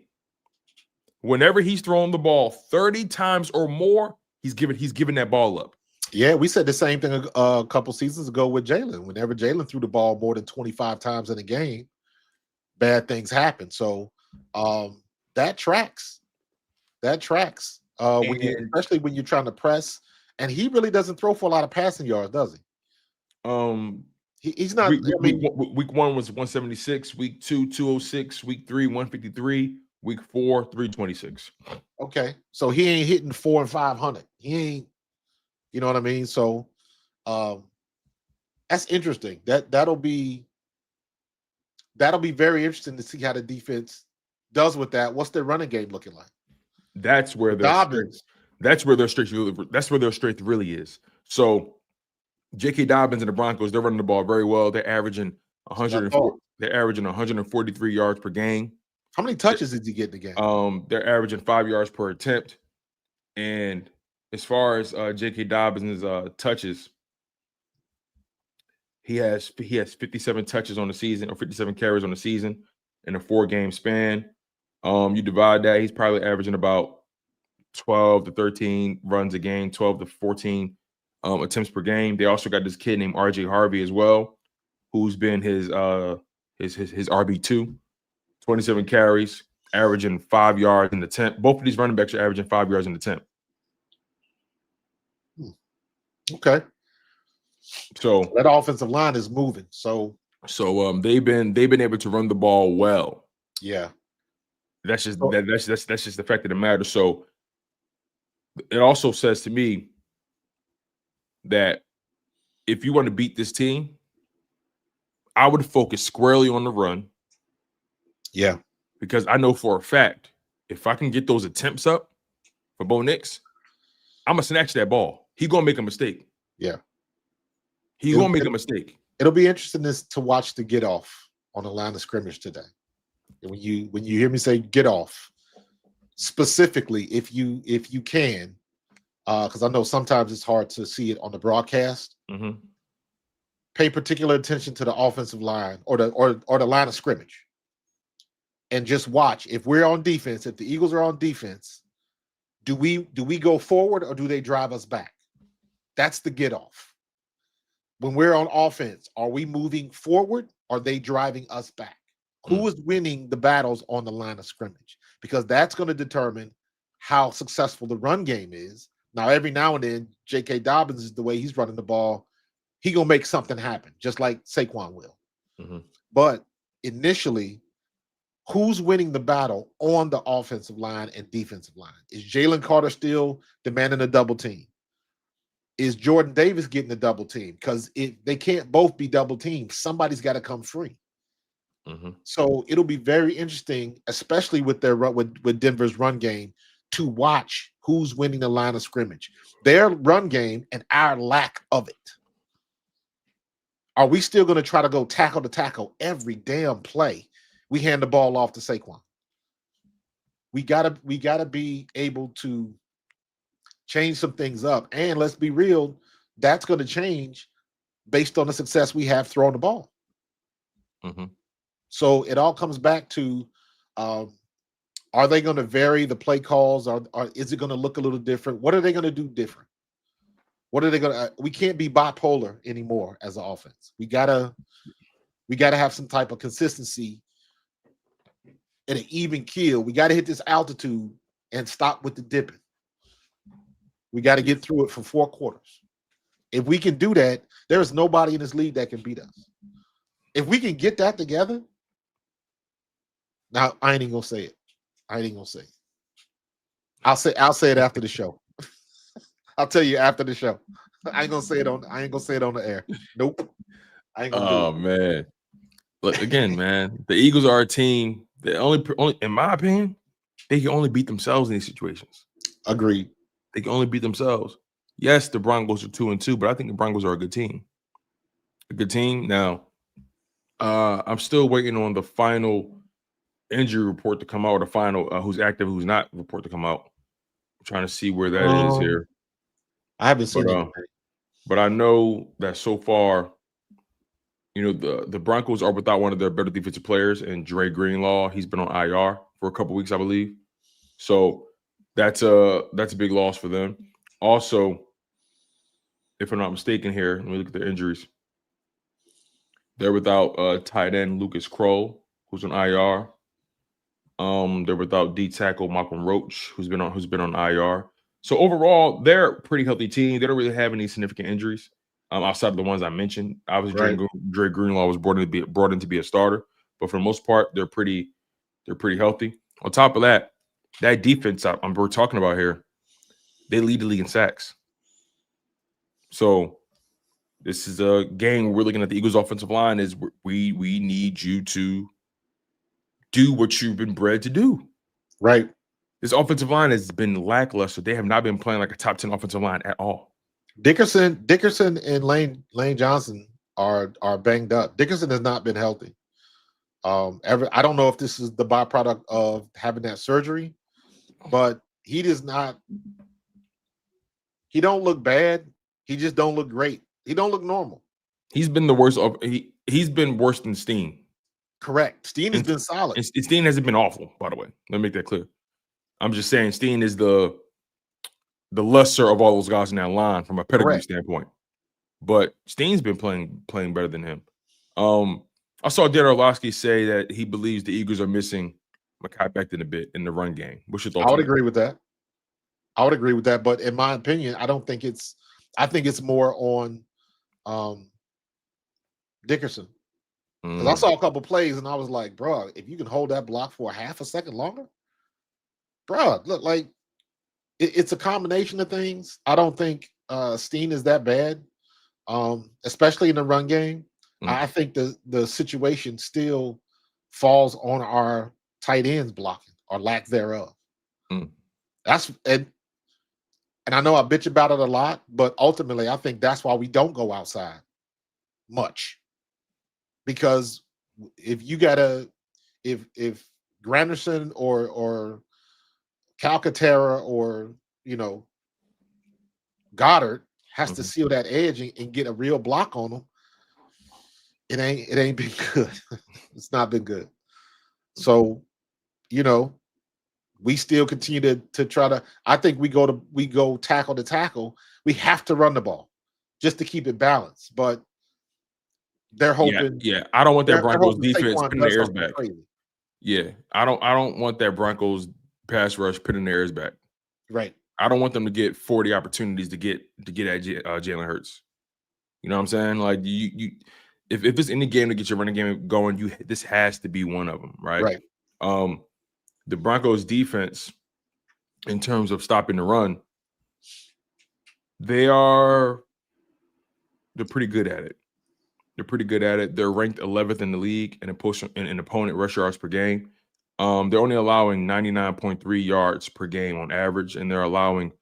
whenever he's thrown the ball 30 times or more, he's given that ball up. Yeah, we said the same thing a couple seasons ago with Jalen. Whenever Jalen threw the ball more than 25 times in a game, bad things happen. So that tracks. Especially when you're trying to press, and he really doesn't throw for a lot of passing yards, does he? He's not. Week 1 was 176. Week 2, 206. Week 3, 153. Week 4, 326. Okay, so he ain't hitting 400 and 500. He ain't. You know what I mean? So that's interesting. That'll be very interesting to see how the defense does with that. What's their running game looking like? That's where their strength really is. So J.K. Dobbins and the Broncos, they're running the ball very well. They're averaging 143 yards per game. How many touches did he get in the game? They're averaging 5 yards per attempt. And as far as J.K. Dobbins' touches, he has 57 touches on the season, or 57 carries on the season in a 4-game span. You divide that, he's probably averaging about 12 to 13 runs a game, 12 to 14 attempts per game. They also got this kid named RJ Harvey as well, who's been his RB2, 27 carries, averaging 5 yards in the attempt. Both of these running backs are averaging 5 yards in the attempt. Okay. So that offensive line is moving. So they've been able to run the ball well. Yeah. That's just the fact of the matter. So it also says to me that if you want to beat this team, I would focus squarely on the run. Yeah. Because I know for a fact, if I can get those attempts up for Bo Nix, I'm going to snatch that ball. He's going to make a mistake. Yeah. He's going to make a mistake. It'll be interesting to watch the get off on the line of scrimmage today. And when you hear me say get off, specifically if you can, because I know sometimes it's hard to see it on the broadcast. Mm-hmm. Pay particular attention to the offensive line or the line of scrimmage, and just watch. If we're on defense, if the Eagles are on defense, do we go forward or do they drive us back? That's the get off. When we're on offense, are we moving forward? Or are they driving us back? Who is winning the battles on the line of scrimmage? Because that's going to determine how successful the run game is. Now, every now and then, J.K. Dobbins is the way he's running the ball. He going to make something happen, just like Saquon will. Mm-hmm. But initially, who's winning the battle on the offensive line and defensive line? Is Jalen Carter still demanding a double team? Is Jordan Davis getting a double team? Because if they can't both be double teamed, somebody's got to come free. Mm-hmm. So it'll be very interesting, especially with their with Denver's run game, to watch who's winning the line of scrimmage. Their run game and our lack of it. Are we still going to try to go tackle to tackle every damn play? We hand the ball off to Saquon. We gotta be able to change some things up. And let's be real, that's going to change based on the success we have throwing the ball. Mm-hmm. So it all comes back to, are they going to vary the play calls, or is it going to look a little different? What are they going to do different? What are they going to? We can't be bipolar anymore as an offense. We gotta have some type of consistency and an even keel. We got to hit this altitude and stop with the dipping. We got to get through it for 4 quarters. If we can do that, there's nobody in this league that can beat us. If we can get that together, now I ain't even gonna say it. I'll say it after the show. I'll tell you after the show. I ain't gonna say it on the air. Nope. I ain't gonna do it. Oh man. Look again, man. The Eagles are a team that only in my opinion, they can only beat themselves in these situations. Agreed. They can only beat themselves. Yes, the Broncos are 2-2, but I think the Broncos are a good team. A good team. Now, I'm still waiting on the final injury report to come out, or the final who's active, who's not report to come out. I'm trying to see where that is here. I haven't seen it. But I know that so far, the Broncos are without one of their better defensive players, and Dre Greenlaw. He's been on IR for a couple weeks, I believe. So that's a big loss for them. Also, if I'm not mistaken here, let me look at their injuries. They're without tight end Lucas Kroll, who's on IR. They're without D tackle Malcolm Roach, who's been on IR. So overall, they're a pretty healthy team. They don't really have any significant injuries outside of the ones I mentioned. Obviously, Right. Dre Greenlaw was brought in to be a starter, but for the most part, they're pretty healthy. On top of that defense we're talking about here, they lead the league in sacks. So this is a game where we're looking at the Eagles' offensive line is we need you to do what you've been bred to do. Right. This offensive line has been lackluster. They have not been playing like a top 10 offensive line at all. Dickerson and Lane Johnson are banged up. Dickerson has not been healthy. I don't know if this is the byproduct of having that surgery, but he don't look bad. He just don't look great. He don't look normal. He's been the worst he's been worse than Steen. Correct. Steen has been solid. And Steen hasn't been awful, by the way. Let me make that clear. I'm just saying Steen is the lesser of all those guys in that line from a pedigree standpoint. But Steen's been playing better than him. I saw Darren Orlovsky say that he believes the Eagles are missing Mekhi Becton a bit in the run game. What's your thoughts? I would agree with that. But in my opinion, I think it's more on Dickerson. Because I saw a couple plays and I was like, bro, if you can hold that block for a half a second longer, bro, look, like it's a combination of things. I don't think Steen is that bad, especially in the run game. I think the situation still falls on our tight ends blocking or lack thereof. That's and I know I bitch about it a lot, but ultimately I think that's why we don't go outside much. Because if you gotta, if Granderson or Calcaterra or Goddard has to seal that edge and get a real block on them, it ain't been good. It's not been good. So, we still continue to try to. I think we go tackle to tackle. We have to run the ball just to keep it balanced, but. They're hoping. Yeah. I don't want that Broncos defense pinning their ears back. Crazy. Yeah, I don't want that Broncos pass rush pinning their ears back. Right. I don't want them to get 40 opportunities to get at Jalen Hurts. You know what I'm saying? Like you if there's any game to get your running game going, this has to be one of them, right? Right. The Broncos defense, in terms of stopping the run, they're pretty good at it. They're ranked 11th in the league in opponent rush yards per game. They're only allowing 99.3 yards per game on average, and they're allowing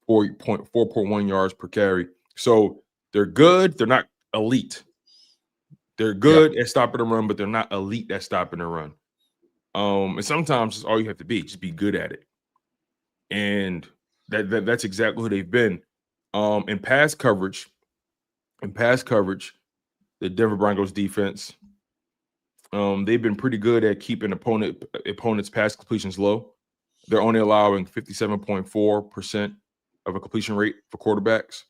4.1 yards per carry. So they're good. They're not elite. They're good at stopping the run, but they're not elite at stopping the run. And sometimes it's all you have to be. Just be good at it. And that's exactly who they've been. In pass coverage, the Denver Broncos defense, they've been pretty good at keeping opponents' pass completions low. They're only allowing 57.4% of a completion rate for quarterbacks.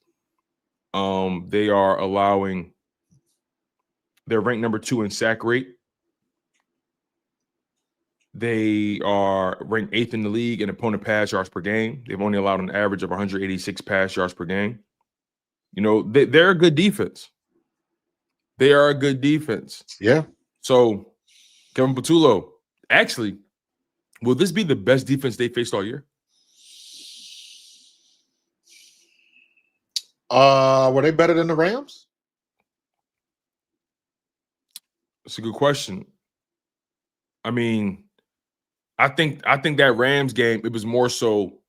They're ranked number 2 in sack rate. They are ranked 8th in the league in opponent pass yards per game. They've only allowed an average of 186 pass yards per game. They're a good defense. They are a good defense. Yeah. So, Kevin Patullo, actually, will this be the best defense they faced all year? Were they better than the Rams? It's a good question. I mean, I think that Rams game, it was more so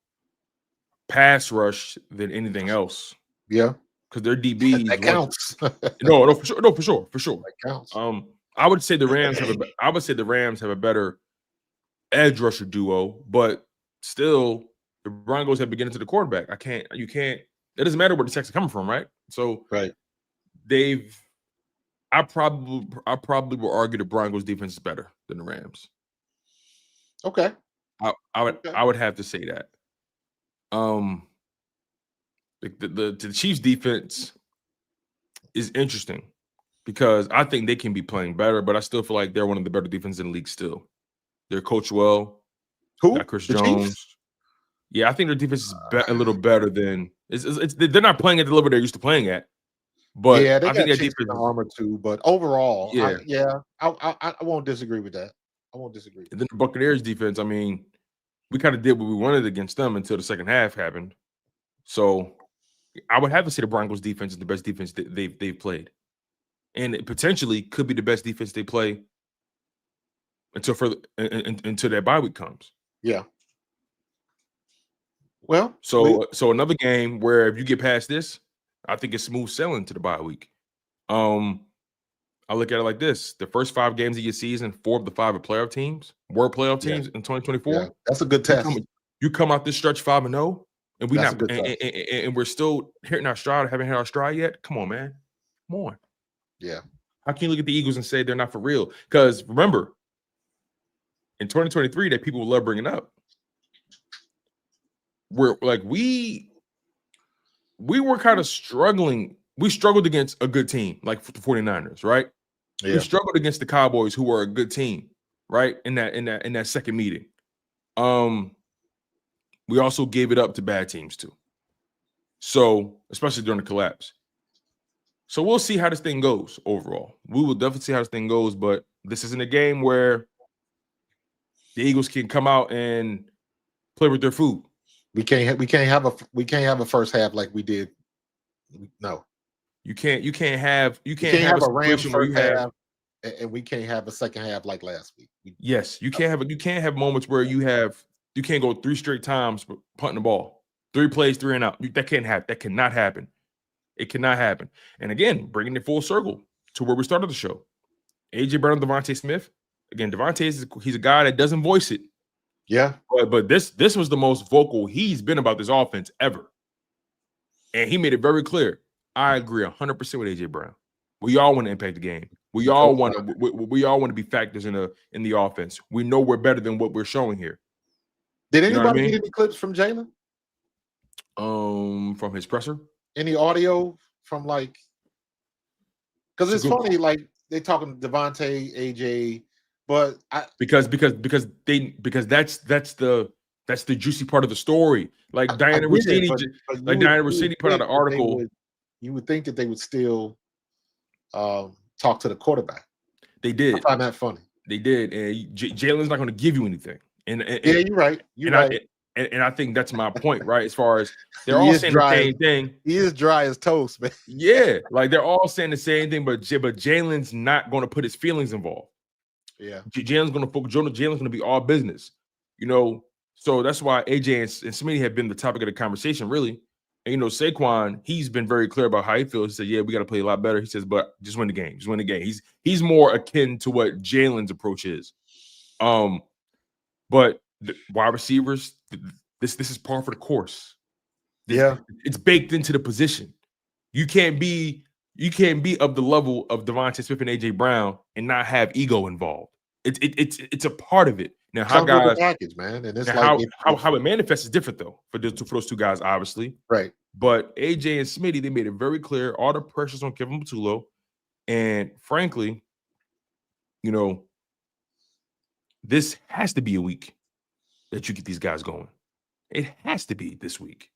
pass rush than anything else. Yeah. Because their DBs that counts. No, for sure. That counts. I would say the Rams have a better edge rusher duo, but still the Broncos have been getting to the quarterback. You can't. It doesn't matter where the sacks are coming from, right? So right. I probably will argue the Broncos defense is better than the Rams. Okay. I would have to say that. The Chiefs defense is interesting because I think they can be playing better, but I still feel like they're one of the better defenses in the league still. They're coached well. Who? Got Chris the Jones. Chiefs? Yeah, I think their defense is a little better than they're not playing at the level they're used to playing at. But yeah, they I got think that defense defense armor too. But overall, yeah, I won't disagree with that. And then the Buccaneers defense, I mean, we kind of did what we wanted against them until the second half happened. So I would have to say the Broncos defense is the best defense they've played. And it potentially could be the best defense they play until that bye week comes. Yeah. Well, so another game where if you get past this, I think it's smooth sailing to the bye week. I look at it like this: the first 5 games of your season, 4 of the 5 are playoff teams. Were playoff teams in 2024. Yeah, that's a good test. You come out this stretch 5-0, and we're still hitting our stride. Haven't hit our stride yet. Come on, man. Come on. Yeah. How can you look at the Eagles and say they're not for real? Because remember, in 2023, that people love bringing up, we're like we were kind of struggling. We struggled against a good team, like the 49ers, right? Yeah. We struggled against the Cowboys, who were a good team, right? In that second meeting. We also gave it up to bad teams too. So, especially during the collapse. So we'll see how this thing goes overall. We will definitely see how this thing goes, but this isn't a game where the Eagles can come out and play with their food. We can't have a first half like we did. No. You can't have a Rams first half, and we can't have a second half like last week. You can't have moments where you can't go 3 straight times punting the ball. 3 plays, 3 and out. That can't happen. That cannot happen. It cannot happen. And again, bringing it full circle to where we started the show. A.J. Brown and DeVonta Smith. Again, DeVonta he's a guy that doesn't voice it. Yeah. But this was the most vocal he's been about this offense ever. And he made it very clear. I agree 100% with A.J. Brown. We all want to impact the game. We all want to be factors in the offense. We know we're better than what we're showing here. Did anybody get any clips from Jalen? From his presser? Any audio from because it's funny, like they talking to DeVonta, AJ, but because that's the juicy part of the story. Like Diana Rossini put out an article. You would think that they would still talk to the quarterback. They did. I find that funny. They did, and Jalen's not going to give you anything. And yeah, you're right. And I think that's my point, right? As far as they're all saying the same thing. He is dry as toast, man. Yeah, like they're all saying the same thing, but Jalen's not going to put his feelings involved. Yeah, Jalen's going to focus. Jalen's going to be all business, So that's why AJ and Smitty have been the topic of the conversation, really. And Saquon, he's been very clear about how he feels. He said, "Yeah, we got to play a lot better." He says, "But just win the game. Just win the game." He's more akin to what Jalen's approach is. But the wide receivers, this is par for the course. It's baked into the position. You can't be of the level of DeVonta Smith and AJ Brown and not have ego involved. It's a part of it. Now, how guys package, man, and it's how it manifests is different though for those two guys, obviously. Right. But AJ and Smitty, they made it very clear all the pressure's on Kevin Patullo, and frankly, this has to be a week that you get these guys going. It has to be this week.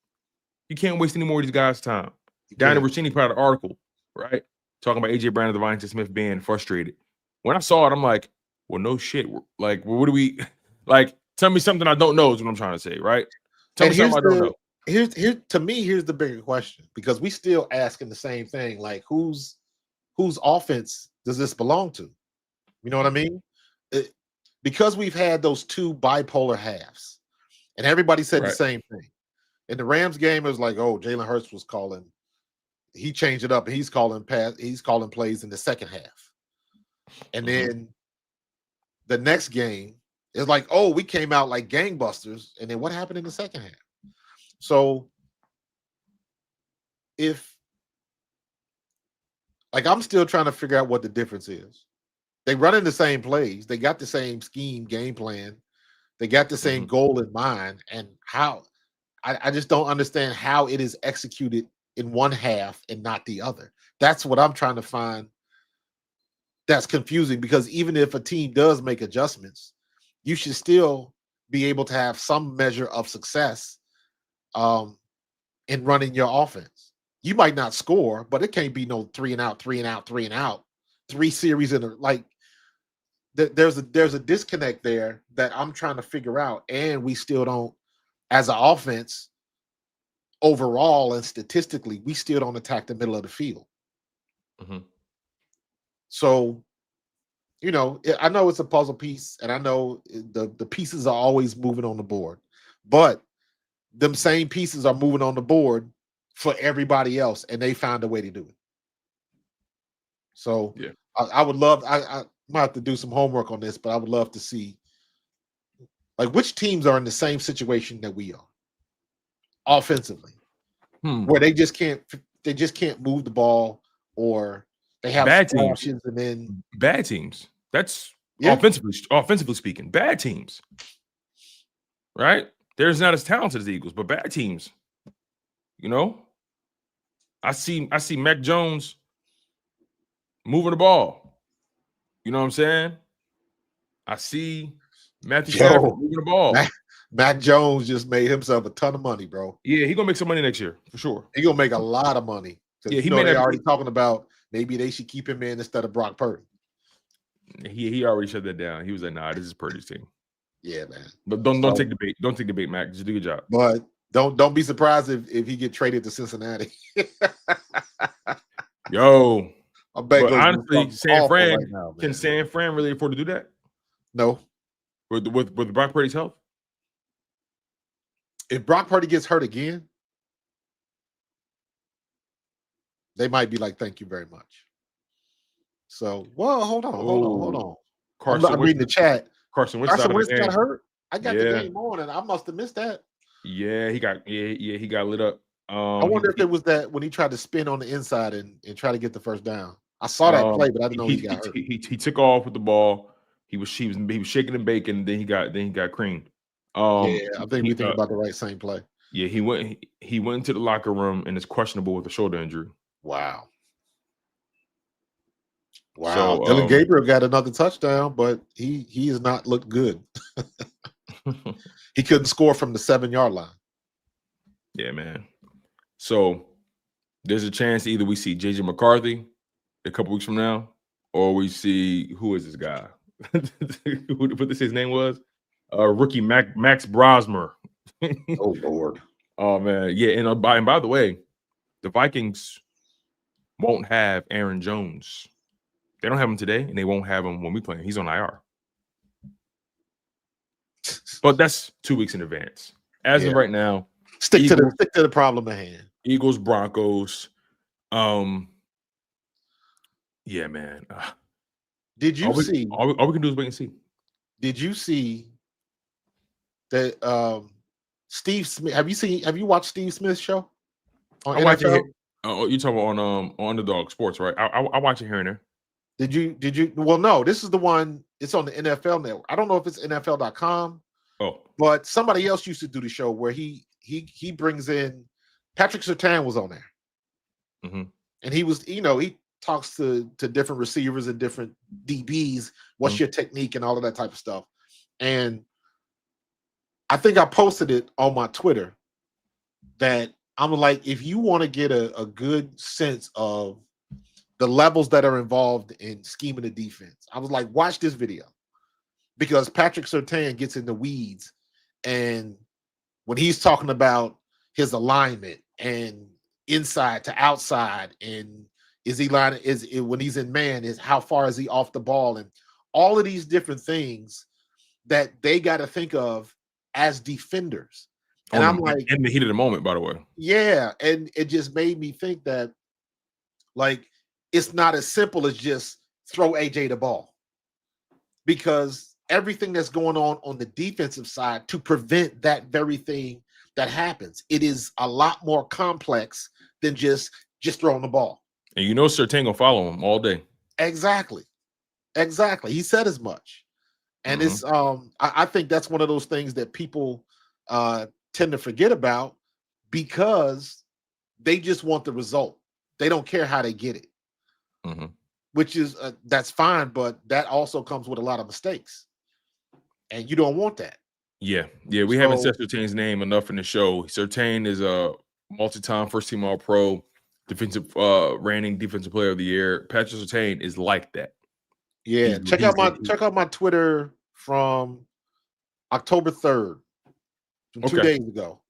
You can't waste any more of these guys' time. Diana Rossini put out an article, right, talking about AJ Brown and DeVonta Smith being frustrated. When I saw it, I'm like, well, no shit. Like, what do we like? Tell me something I don't know is what I'm trying to say, right? Tell me something I don't know. Here's the bigger question, because we still asking the same thing. Like, whose offense does this belong to? You know what I mean? Because we've had those 2 bipolar halves, and everybody said the same thing. In the Rams game, it was like, oh, Jalen Hurts was calling. He changed it up, and he's calling plays in the second half. And then the next game is like, oh, we came out like gangbusters. And then what happened in the second half? So I'm still trying to figure out what the difference is. They running the same plays. They got the same scheme, game plan. They got the same goal in mind. And how I just don't understand how it is executed in one half and not the other. That's what I'm trying to find. That's confusing, because even if a team does make adjustments, you should still be able to have some measure of success in running your offense. You might not score, but it can't be no 3 and out, 3 series in there's a disconnect there that I'm trying to figure out, and we still don't, as an offense, overall and statistically, we still don't attack the middle of the field. So, I know it's a puzzle piece, and I know the pieces are always moving on the board, but them same pieces are moving on the board for everybody else, and they found a way to do it. So yeah. I would love, I might have to do some homework on this, but I would love to see like which teams are in the same situation that we are offensively, where they just can't move the ball, or They have bad teams. splashes and then Bad teams. That's Yeah. offensively speaking. Bad teams. Right? There's not as talented as the Eagles, but bad teams. You know? I see Mac Jones moving the ball. You know what I'm saying? I see Matthew Stafford moving the ball. Mac Jones just made himself a ton of money, bro. Yeah, he's gonna make some money next year for sure. He's gonna make a lot of money. Yeah, they're already talking about maybe they should keep him in instead of Brock Purdy. He already shut that down. He was like, "Nah, this is Purdy's team." Yeah, man. But don't take the bait. Don't take the bait, Mac. Just do your job. But don't be surprised if he get traded to Cincinnati. Yo, but honestly, San Fran right now, can San Fran really afford to do that? No. With Brock Purdy's health? If Brock Purdy gets hurt again, they might be like, "Thank you very much." So, well, hold on. I'm reading the chat. Carson Wentz got hurt. I got the game on, and I must have missed that. Yeah, he got lit up. I wonder if it was that when he tried to spin on the inside and try to get the first down. I saw that play, but I didn't know he got hurt. He took off with the ball. He was shaking and baking. Then he got creamed. I think we think about the same play. Yeah, he went into the locker room and is questionable with a shoulder injury. Wow. So, Dylan Gabriel got another touchdown, but he has not looked good. He couldn't score from the 7-yard line. Yeah, man. So there's a chance either we see JJ McCarthy a couple weeks from now, or we see who is this guy? What this his name was? Rookie Max Brosmer. Oh Lord. Oh man, yeah. And by the way, the Vikings won't have Aaron Jones. They don't have him today, and they won't have him when we play. He's on IR. But that's 2 weeks in advance. As of right now, stick to the problem at hand. Eagles, Broncos. Yeah, man. Did you see? All we can do is wait and see. Did you see that Steve Smith? Have you watched Steve Smith's show on NFL? You talking about on Underdog Sports, right? I watch it here and there. Did you? Well, no. This is the one. It's on the NFL Network. I don't know if it's NFL.com. Oh, but somebody else used to do the show where he brings in Patrick Surtain was on there, and he was he talks to different receivers and different DBs. What's your technique and all of that type of stuff. And I think I posted it on my Twitter that I'm like, if you want to get a good sense of the levels that are involved in scheming the defense, I was like, watch this video, because Patrick Surtain gets in the weeds, and when he's talking about his alignment and inside to outside, and is he lining, when he's in man, is how far is he off the ball, and all of these different things that they got to think of as defenders. And I'm like, in the heat of the moment, by the way. Yeah, and it just made me think that, like, it's not as simple as just throw AJ the ball, because everything that's going on the defensive side to prevent that very thing that happens, it is a lot more complex than just throwing the ball. And Surtain gonna follow him all day. Exactly. He said as much. And it's I think that's one of those things that people tend to forget about, because they just want the result. They don't care how they get it. Which is that's fine, but that also comes with a lot of mistakes, and you don't want that. Yeah. We haven't said Surtain's name enough in the show. Surtain is a multi-time first-team All-Pro, reigning defensive player of the year. Patrick Surtain is like that. Yeah, check out my Twitter from October 3rd, from 2 days ago.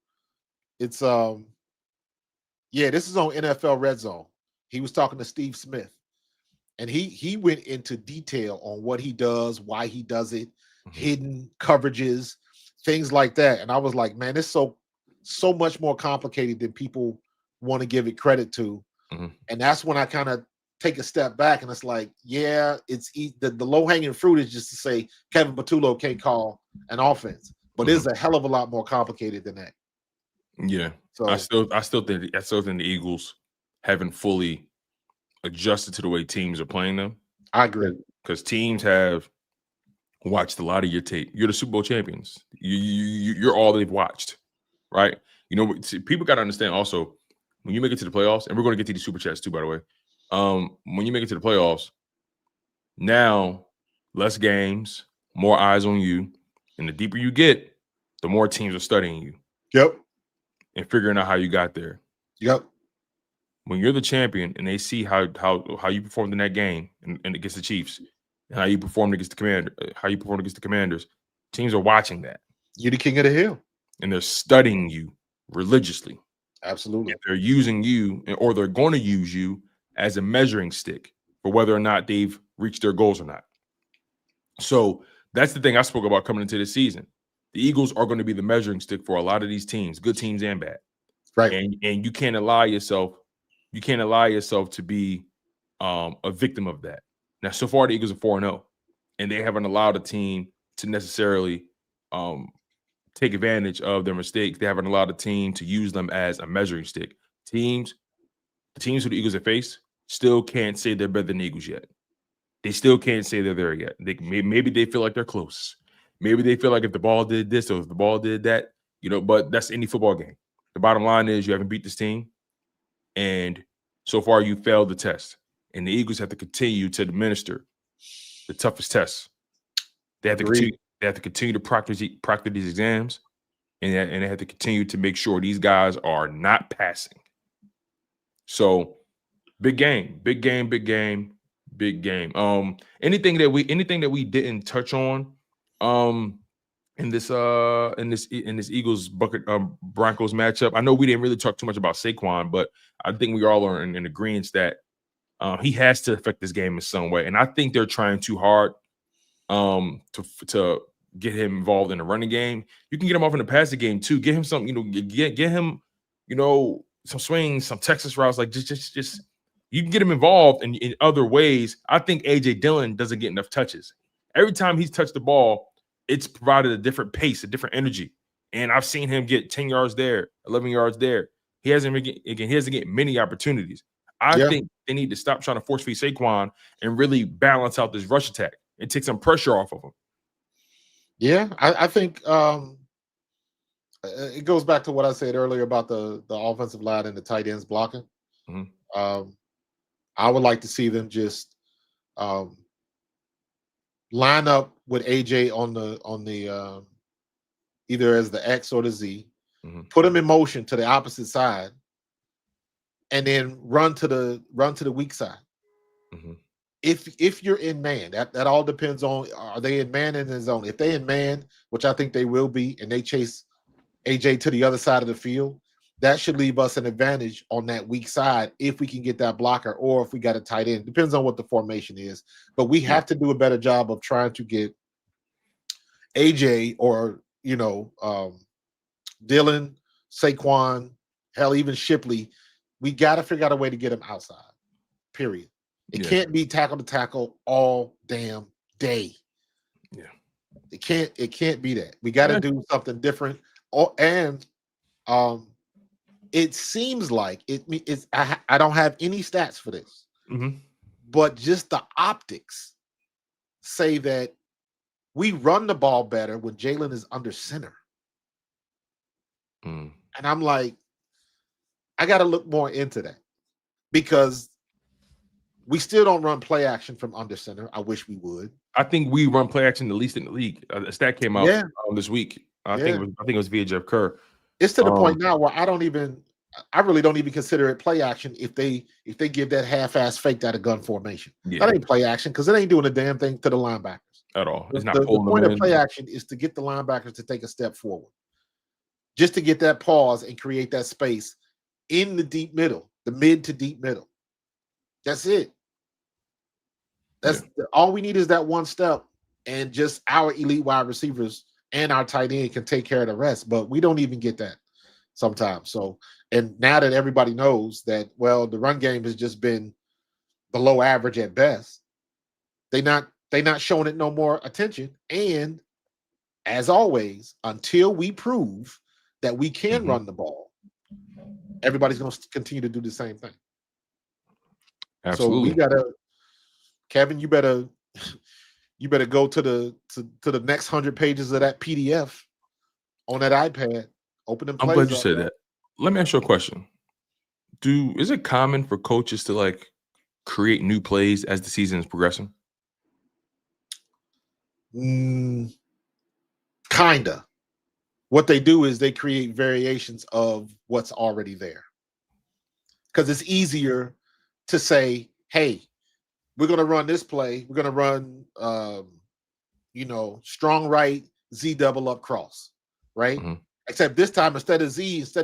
It's this is on NFL Red Zone. He was talking to Steve Smith. And he went into detail on what he does, why he does it, hidden coverages, things like that. And I was like, man, it's so much more complicated than people want to give it credit to. And that's when I kind of take a step back, and it's like, yeah, it's the low-hanging fruit is just to say Kevin Patullo can't call an offense, but it's a hell of a lot more complicated than that. Yeah. So I still think the Eagles haven't fully adjusted to the way teams are playing them. I agree. Because teams have watched a lot of your tape. You're the Super Bowl champions. You're all they've watched, right? You know, see, people got to understand also, when you make it to the playoffs, and we're going to get to these super chats too, by the way. When you make it to the playoffs, now less games, more eyes on you, and the deeper you get, the more teams are studying you. Yep. And figuring out how you got there. Yep. When you're the champion and they see how you performed in that game and against the Chiefs, and how you performed against the Commanders, teams are watching that. You're the king of the hill. And they're studying you religiously. Absolutely. And they're using you, or they're going to use you as a measuring stick for whether or not they've reached their goals or not. So that's the thing I spoke about coming into this season. The Eagles are going to be the measuring stick for a lot of these teams, good teams and bad. Right. And you can't allow yourself to be a victim of that. Now, so far the Eagles are 4-0, and they haven't allowed a team to necessarily take advantage of their mistakes. They haven't allowed a team to use them as a measuring stick. The teams who the Eagles have faced still can't say they're better than the Eagles yet. They still can't say they're there yet. Maybe they feel like they're close. Maybe they feel like if the ball did this or if the ball did that, but that's any football game. The bottom line is you haven't beat this team, and so far you failed the test. And the Eagles have to continue to administer the toughest tests. They have to continue to proctor these exams, and they have to continue to make sure these guys are not passing. So big game. Anything that we didn't touch on in this Eagles Broncos matchup. I know we didn't really talk too much about Saquon, but I think we all are in agreement that he has to affect this game in some way. And I think they're trying too hard to get him involved in the running game. You can get him off in the passing game too. Get him some, get him, some swings, some Texas routes. Like just you can get him involved in other ways. I think AJ Dillon doesn't get enough touches. Every time he's touched the ball, it's provided a different pace, a different energy. And I've seen him get 10 yards there, 11 yards there. He hasn't get many opportunities. I think they need to stop trying to force feed Saquon and really balance out this rush attack and take some pressure off of him. Yeah, I think it goes back to what I said earlier about the offensive line and the tight ends blocking. Mm-hmm. I would like to see them just line up with AJ on the either as the X or the Z, mm-hmm. put him in motion to the opposite side, and then run to the weak side. Mm-hmm. If you're in man, that all depends on, are they in man in the zone? If they in man, which I think they will be, and they chase AJ to the other side of the field, that should leave us an advantage on that weak side if we can get that blocker, or if we got a tight end. Depends on what the formation is. But we have to do a better job of trying to get AJ or, Dillon, Saquon, hell, even Shipley. We got to figure out a way to get him outside, period. It can't be tackle to tackle all damn day. Yeah. It can't be that. We got to do something different. It seems like it's I don't have any stats for this, mm-hmm. but just the optics say that we run the ball better when Jalen is under center. Mm. And I'm like, I got to look more into that, because we still don't run play action from under center. I wish we would. I think we run play action the least in the league. A stat came out this week. I think it was via Jeff Kerr. It's to the point now where I really don't even consider it play action if they give that half-ass fake out of gun formation. Yeah. That ain't play action, because it ain't doing a damn thing to the linebackers at all. It's not the pulling point them of in. play action is to get the linebackers to take a step forward, just to get that pause and create that space in the deep middle, the mid to deep middle. That's it. All we need is that one step, and just our elite wide receivers and our tight end can take care of the rest. But we don't even get that sometimes. So, and now that everybody knows that, well, the run game has just been below average at best, they not showing it no more attention. And as always, until we prove that we can run the ball, everybody's going to continue to do the same thing. Absolutely. So we gotta, Kevin, you better go to the next 100 pages of that PDF on that iPad. Open them I'm plays glad you up. said that. Let me ask you a question. Is it common for coaches to like create new plays as the season is progressing? Kinda. What they do is they create variations of what's already there. Because it's easier to say, hey, we're going to run this play. We're going to run, strong right, Z double up cross, right? Mm-hmm. Except this time, instead of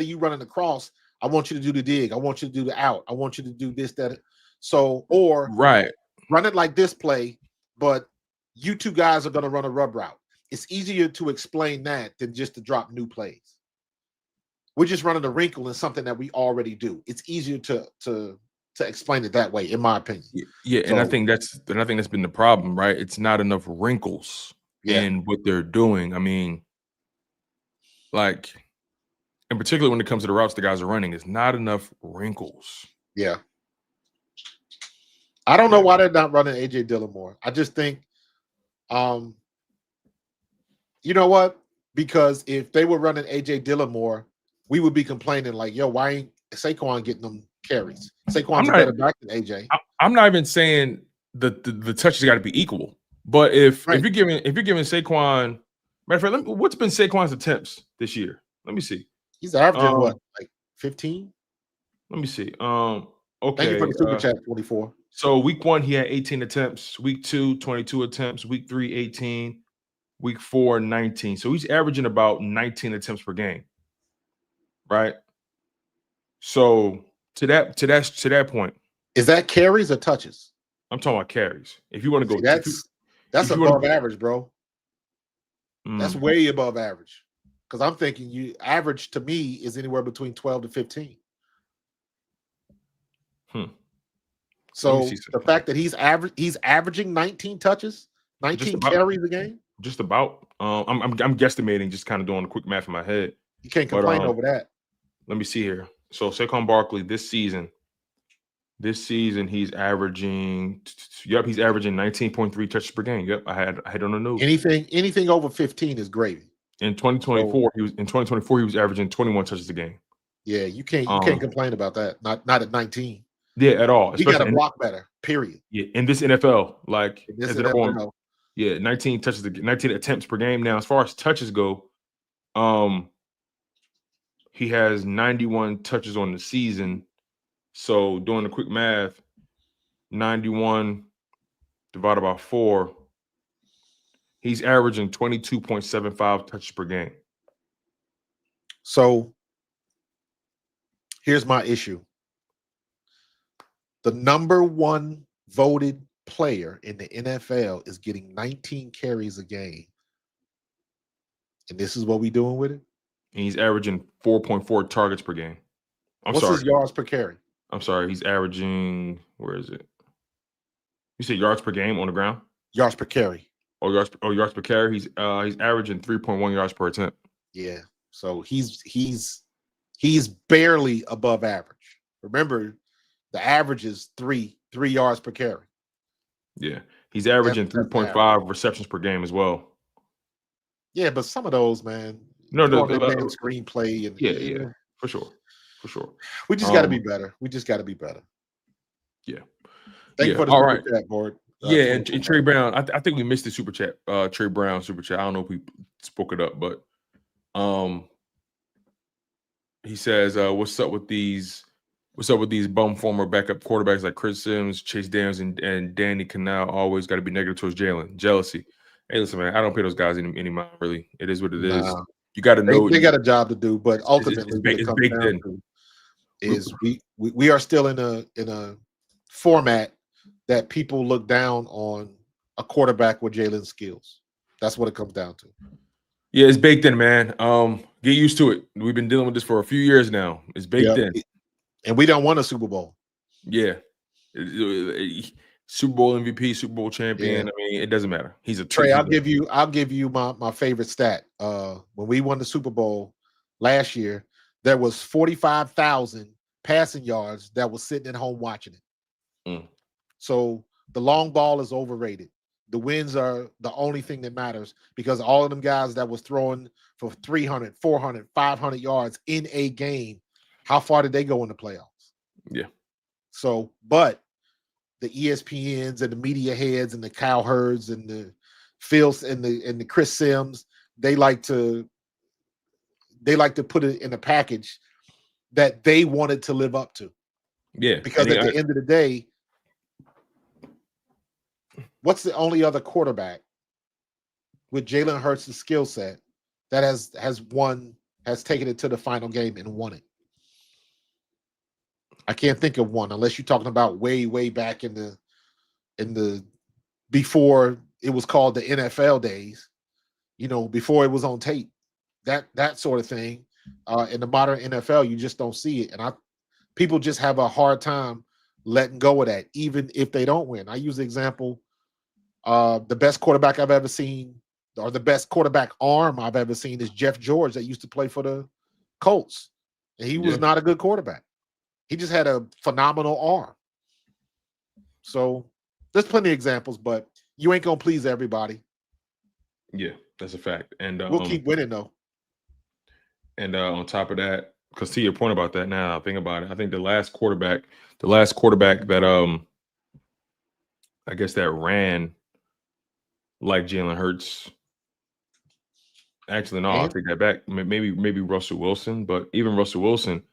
you running the cross, I want you to do the dig. I want you to do the out. I want you to do this, that. So, or Right. run it like this play, but you two guys are going to run a rub route. It's easier to explain that than just to drop new plays. We're just running a wrinkle in something that we already do. It's easier to explain it that way, in my opinion. Yeah, and I think that's been the problem, right? It's not enough wrinkles in what they're doing. I mean, like, in particular when it comes to the routes the guys are running, it's not enough wrinkles. Yeah. I don't know why they're not running AJ Dillon more. I just think, you know what? Because if they were running AJ Dillon more, we would be complaining like, yo, why ain't Saquon getting them carries? Saquon's a better back than AJ. I'm not even saying the touches got to be equal, but if you're giving Saquon, matter of fact, what's been Saquon's attempts this year? Let me see. He's averaging what, like 15? Let me see. Okay. Thank you for the super chat, 24. So week 1, he had 18 attempts. Week 2, 22 attempts. Week 3, 18. Week 4, 19. So he's averaging about 19 attempts per game. Right. So to that point. Is that carries or touches? I'm talking about carries. If you want to go, that's above average, bro. That's way above average. Because I'm thinking you average to me is anywhere between 12 to 15. So the fact that he's averaging 19 touches, 19 carries a game. Just about. I'm guesstimating, just kind of doing a quick math in my head. You can't complain over that. Let me see here. So Saquon Barkley this season he's averaging. Yep, he's averaging 19.3 touches per game. Yep, I had on the news. Anything over 15 is gravy. In 2024, he was averaging 21 touches a game. Yeah, you can't complain about that. Not at 19. Yeah, at all. You got to block better. Period. Yeah, in this NFL, like in this NFL. 19 touches, 19 attempts per game. Now, as far as touches go, he has 91 touches on the season. So doing the quick math, 91 divided by 4, he's averaging 22.75 touches per game. So here's my issue. The number 1 voted player in the NFL is getting 19 carries a game. And this is what we doing with it? And he's averaging 4.4 targets per game. What's his yards per carry? I'm sorry, he's averaging, where is it? You said yards per game on the ground? Yards per carry. Yards per carry. He's averaging 3.1 yards per attempt. Yeah. So he's barely above average. Remember, the average is 3 yards per carry. Yeah. He's averaging 3.5 receptions per game as well. Yeah, but some of those, man. No, the screenplay and yeah, for sure. We just got to be better. Yeah. Thank you for the super chat, board. And Trey Brown. I think we missed the super chat. Trey Brown super chat. I don't know if we spoke it up, but he says, "What's up with these bum former backup quarterbacks like Chris Sims, Chase Daniels, and Danny Canal? Always got to be negative towards Jalen. Jealousy. Hey, listen, man. I don't pay those guys any mind. Really, it is what it is. You got to know they got a job to do, but ultimately, it's baked in. Is we are still in a format that people look down on a quarterback with Jalen's skills. That's what it comes down to. Yeah, it's baked in, man. Get used to it. We've been dealing with this for a few years now. It's baked in, and we don't want a Super Bowl. Yeah, Super Bowl MVP, Super Bowl champion. Yeah. I mean, it doesn't matter. He's a Trey. I'll give you my favorite stat. When we won the Super Bowl last year, there was 45,000 passing yards that was sitting at home watching it. So the long ball is overrated. The wins are the only thing that matters because all of them guys that was throwing for 300, 400, 500 yards in a game, how far did they go in the playoffs? Yeah. So, but the ESPNs and the media heads and the Cowherds and the Phils and the Chris Sims, they like to put it in a package that they wanted to live up to. Yeah. Because at the end of the day, what's the only other quarterback with Jalen Hurts' skill set that has taken it to the final game and won it? I can't think of one unless you're talking about way back in the before it was called the NFL days, before it was on tape, that sort of thing. In the modern NFL, you just don't see it, and people just have a hard time letting go of that, even if they don't win. I use the example: the best quarterback I've ever seen, or the best quarterback arm I've ever seen, is Jeff George that used to play for the Colts, and he was not a good quarterback. He just had a phenomenal arm. So there's plenty of examples, but you ain't gonna please everybody. Yeah, that's a fact. And we'll keep winning though. And on top of that, because to your point about that, now I think about it, I think the last quarterback that I guess that ran like Jalen Hurts. Actually, no, I'll take that back. Maybe Russell Wilson, but even Russell Wilson,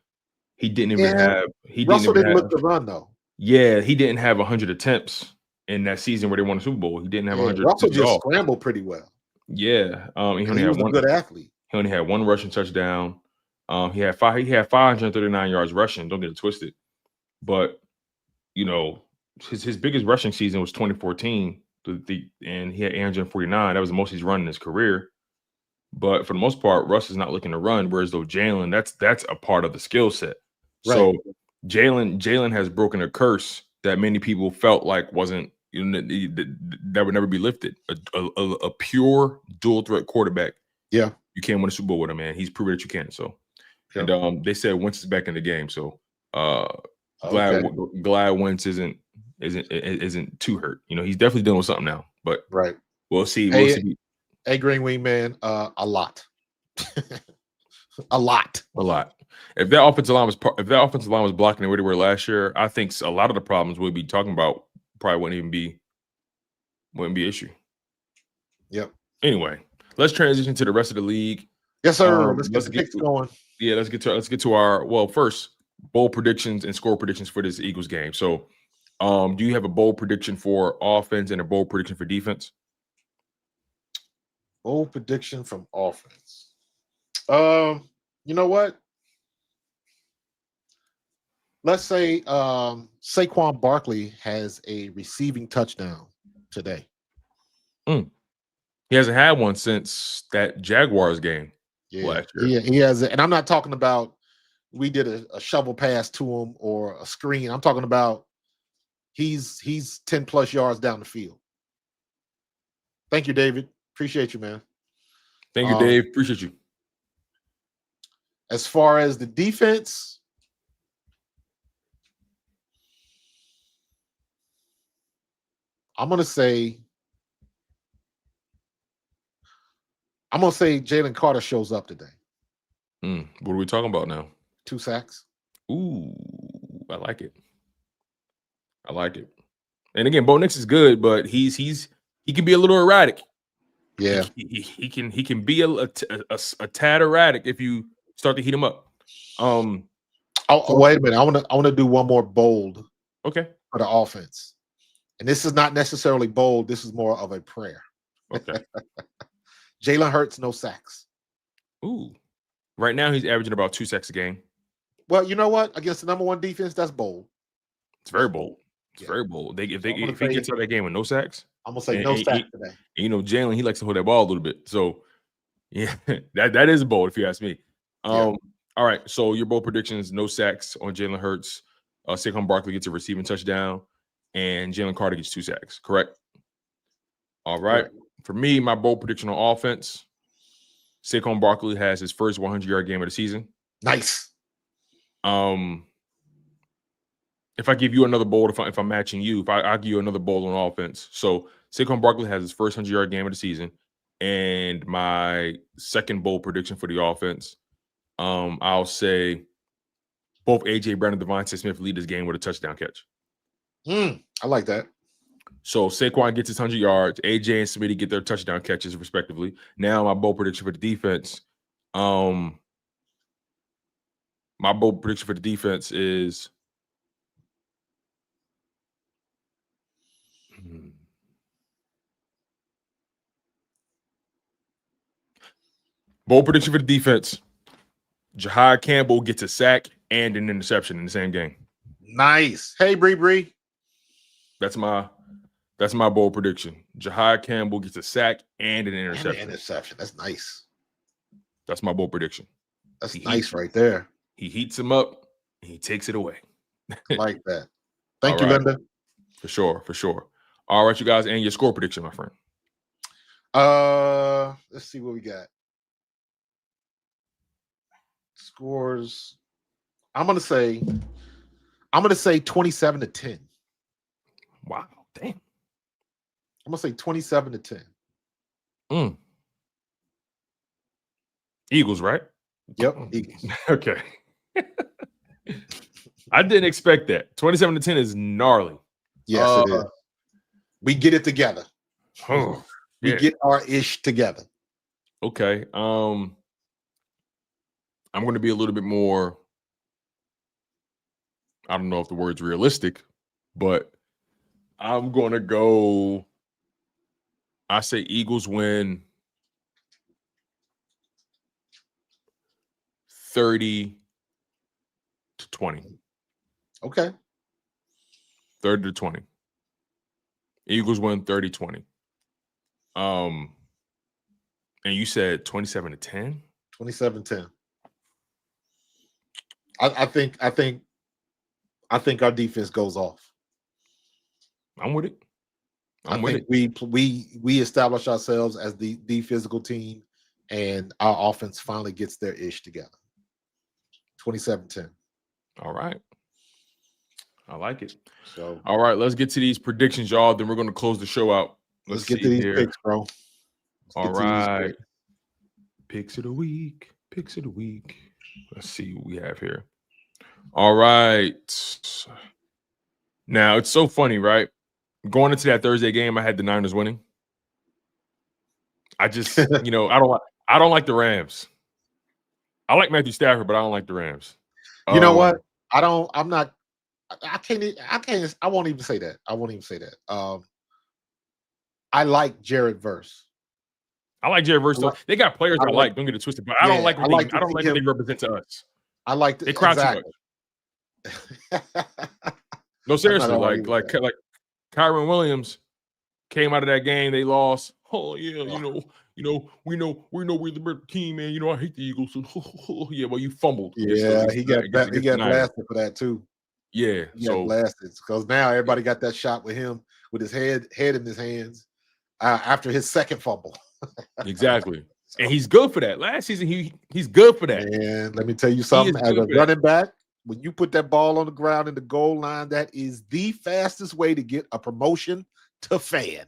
he didn't even have. Russell didn't look the run though. Yeah, he didn't have 100 attempts in that season where they won the Super Bowl. He didn't have 100. Russell just scrambled pretty well. Yeah, he was a good athlete. He only had one rushing touchdown. He had 539 yards rushing. Don't get it twisted. But his biggest rushing season was 2014, and he had 849. That was the most he's run in his career. But for the most part, Russ is not looking to run. Whereas though Jalen, that's a part of the skill set. Right. So Jalen has broken a curse that many people felt like wasn't that would never be lifted. A pure dual threat quarterback. Yeah, you can't win a Super Bowl with him, man. He's proven that you can. So, and they said Wentz is back in the game. So, glad Wentz isn't too hurt. He's definitely dealing with something now. But we'll see. Hey, Green Wing man, a lot. A lot. If that offensive line was blocking the way they were last year, I think a lot of the problems we'll be talking about probably wouldn't be an issue. Yep. Anyway, let's transition to the rest of the league. Yes, sir. Let's get going. Yeah, let's get to our first bowl predictions and score predictions for this Eagles game. So, do you have a bold prediction for offense and a bold prediction for defense? Bold prediction from offense. You know what? Let's say Saquon Barkley has a receiving touchdown today. He hasn't had one since that Jaguars game last year. He has it. And I'm not talking about we did a shovel pass to him or a screen. I'm talking about he's 10 plus yards down the field. Thank you, David. Appreciate you, man. Thank you, Dave. Appreciate you. As far as the defense, I'm gonna say Jalen Carter shows up today. What are we talking about now? 2 sacks. Ooh, I like it. And again, Bo Nix is good, but he can be a little erratic. Yeah, he can be a tad erratic if you start to heat him up. Wait a minute. I want to do one more bold. Okay. For the offense, and this is not necessarily bold. This is more of a prayer. Okay. Jalen Hurts, no sacks. Ooh. Right now he's averaging about 2 sacks a game. Well, you know what? Against the number 1 defense, that's bold. It's very bold. Very bold. If he gets out of that game with no sacks, I'm gonna say no sacks today. Jalen, he likes to hold that ball a little bit. So yeah, that is bold if you ask me. All right. So your bold predictions: no sacks on Jalen Hurts. Saquon Barkley gets a receiving touchdown, and Jalen Carter gets 2 sacks. Correct. All right. For me, my bold prediction on offense: Saquon Barkley has his first 100-yard game of the season. Nice. And if I give you another bowl, if I'm matching you, I'll give you another bowl on offense. So Saquon Barkley has his first 100-yard game of the season, and my second bowl prediction for the offense, I'll say both A.J. Brown and DeVonta Smith lead this game with a touchdown catch. I like that. So Saquon gets his 100 yards. A.J. and Smitty get their touchdown catches respectively. Now my bowl prediction for the defense, is Jihaad Campbell gets a sack and an interception in the same game. Nice. Hey, Bree. That's my bold prediction. Jihaad Campbell gets a sack and an interception. That's nice. That's my bold prediction. That's nice right there. He heats him up and he takes it away. I like that. Thank you, Linda. For sure. All right, you guys, and your score prediction, my friend. Let's see what we got. Scores. I'm gonna say 27-10. Wow, damn. I'm gonna say 27-10. Eagles, right? Yep, Eagles. Okay. I didn't expect that. 27-10 is gnarly. Yes, it is. We get it together. We Yeah. get our ish together. Okay. I'm going to be a little bit more, I don't know if the word's realistic, but I'm going to go, I say Eagles win 30-20. Okay. 30-20. Eagles win 30-20. And you said 27-10? 27-10. I think our defense goes off. I'm with it. I think we establish ourselves as the physical team, and our offense finally gets their ish together. 27-10. All right. I like it. So, all right, let's get to these predictions, y'all. Then we're going to close the show out. Let's get to these picks, bro. All right. Picks of the week. Let's see what we have here. All right. Now, it's so funny, right? Going into that Thursday game, I had the Niners winning. I just, I don't like the Rams. I like Matthew Stafford, but I don't like the Rams. You know what? I won't even say that. I like Jared Verse. I like Jared Verse. They got players I like. Don't get it twisted, but I don't like what they represent to us. I like they cry too much. No, seriously, like Kyron Williams came out of that game. They lost. Oh yeah, we know we're the better team, man. I hate the Eagles. Yeah, well, you fumbled. Yeah, he got blasted for that too. Yeah, he got blasted because now everybody got that shot with him with his head in his hands after his second fumble. Exactly. And he's good for that. Last season, he's good for that. And let me tell you something. As a running back, when you put that ball on the ground in the goal line, that is the fastest way to get a promotion to fan.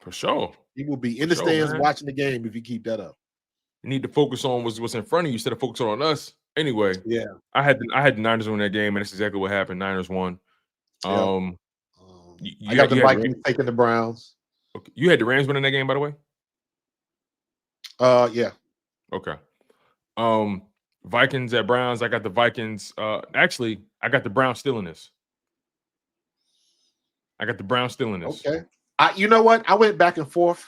For sure. He will be in the stands watching the game if you keep that up. You need to focus on what's in front of you instead of focusing on us. Anyway, yeah. I had the Niners win that game, and that's exactly what happened. Niners won. I got the Vikings taking the Browns. Okay. You had the Rams winning that game, by the way? Yeah. Okay. Vikings at Browns. I got the Vikings. Actually, I got the Browns still in this. Okay. You know what? I went back and forth.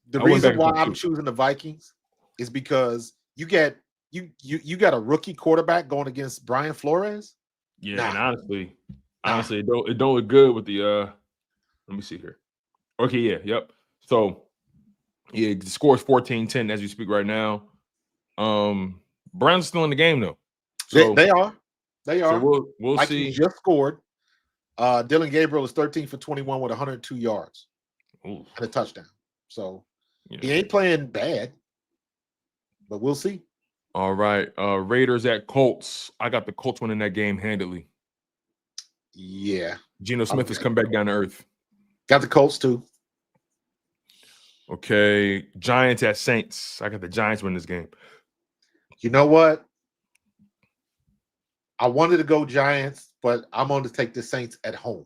The reason why I'm choosing the Vikings is because you got a rookie quarterback going against Brian Flores. Yeah, and honestly, it don't look good with the let me see here. Okay, yeah, yep. So yeah, the score is 14-10 as we speak right now. Browns are still in the game though. So, they are. So we'll see. Just scored. Dylan Gabriel is 13 for 21 with 102 yards and a touchdown. So he ain't playing bad, but we'll see. All right. Raiders at Colts. I got the Colts winning that game handily. Yeah. Geno Smith has come back down to earth. Got the Colts too. Okay. Giants at Saints. I got the Giants winning this game. You know what? I wanted to go Giants, but I'm going to take the Saints at home.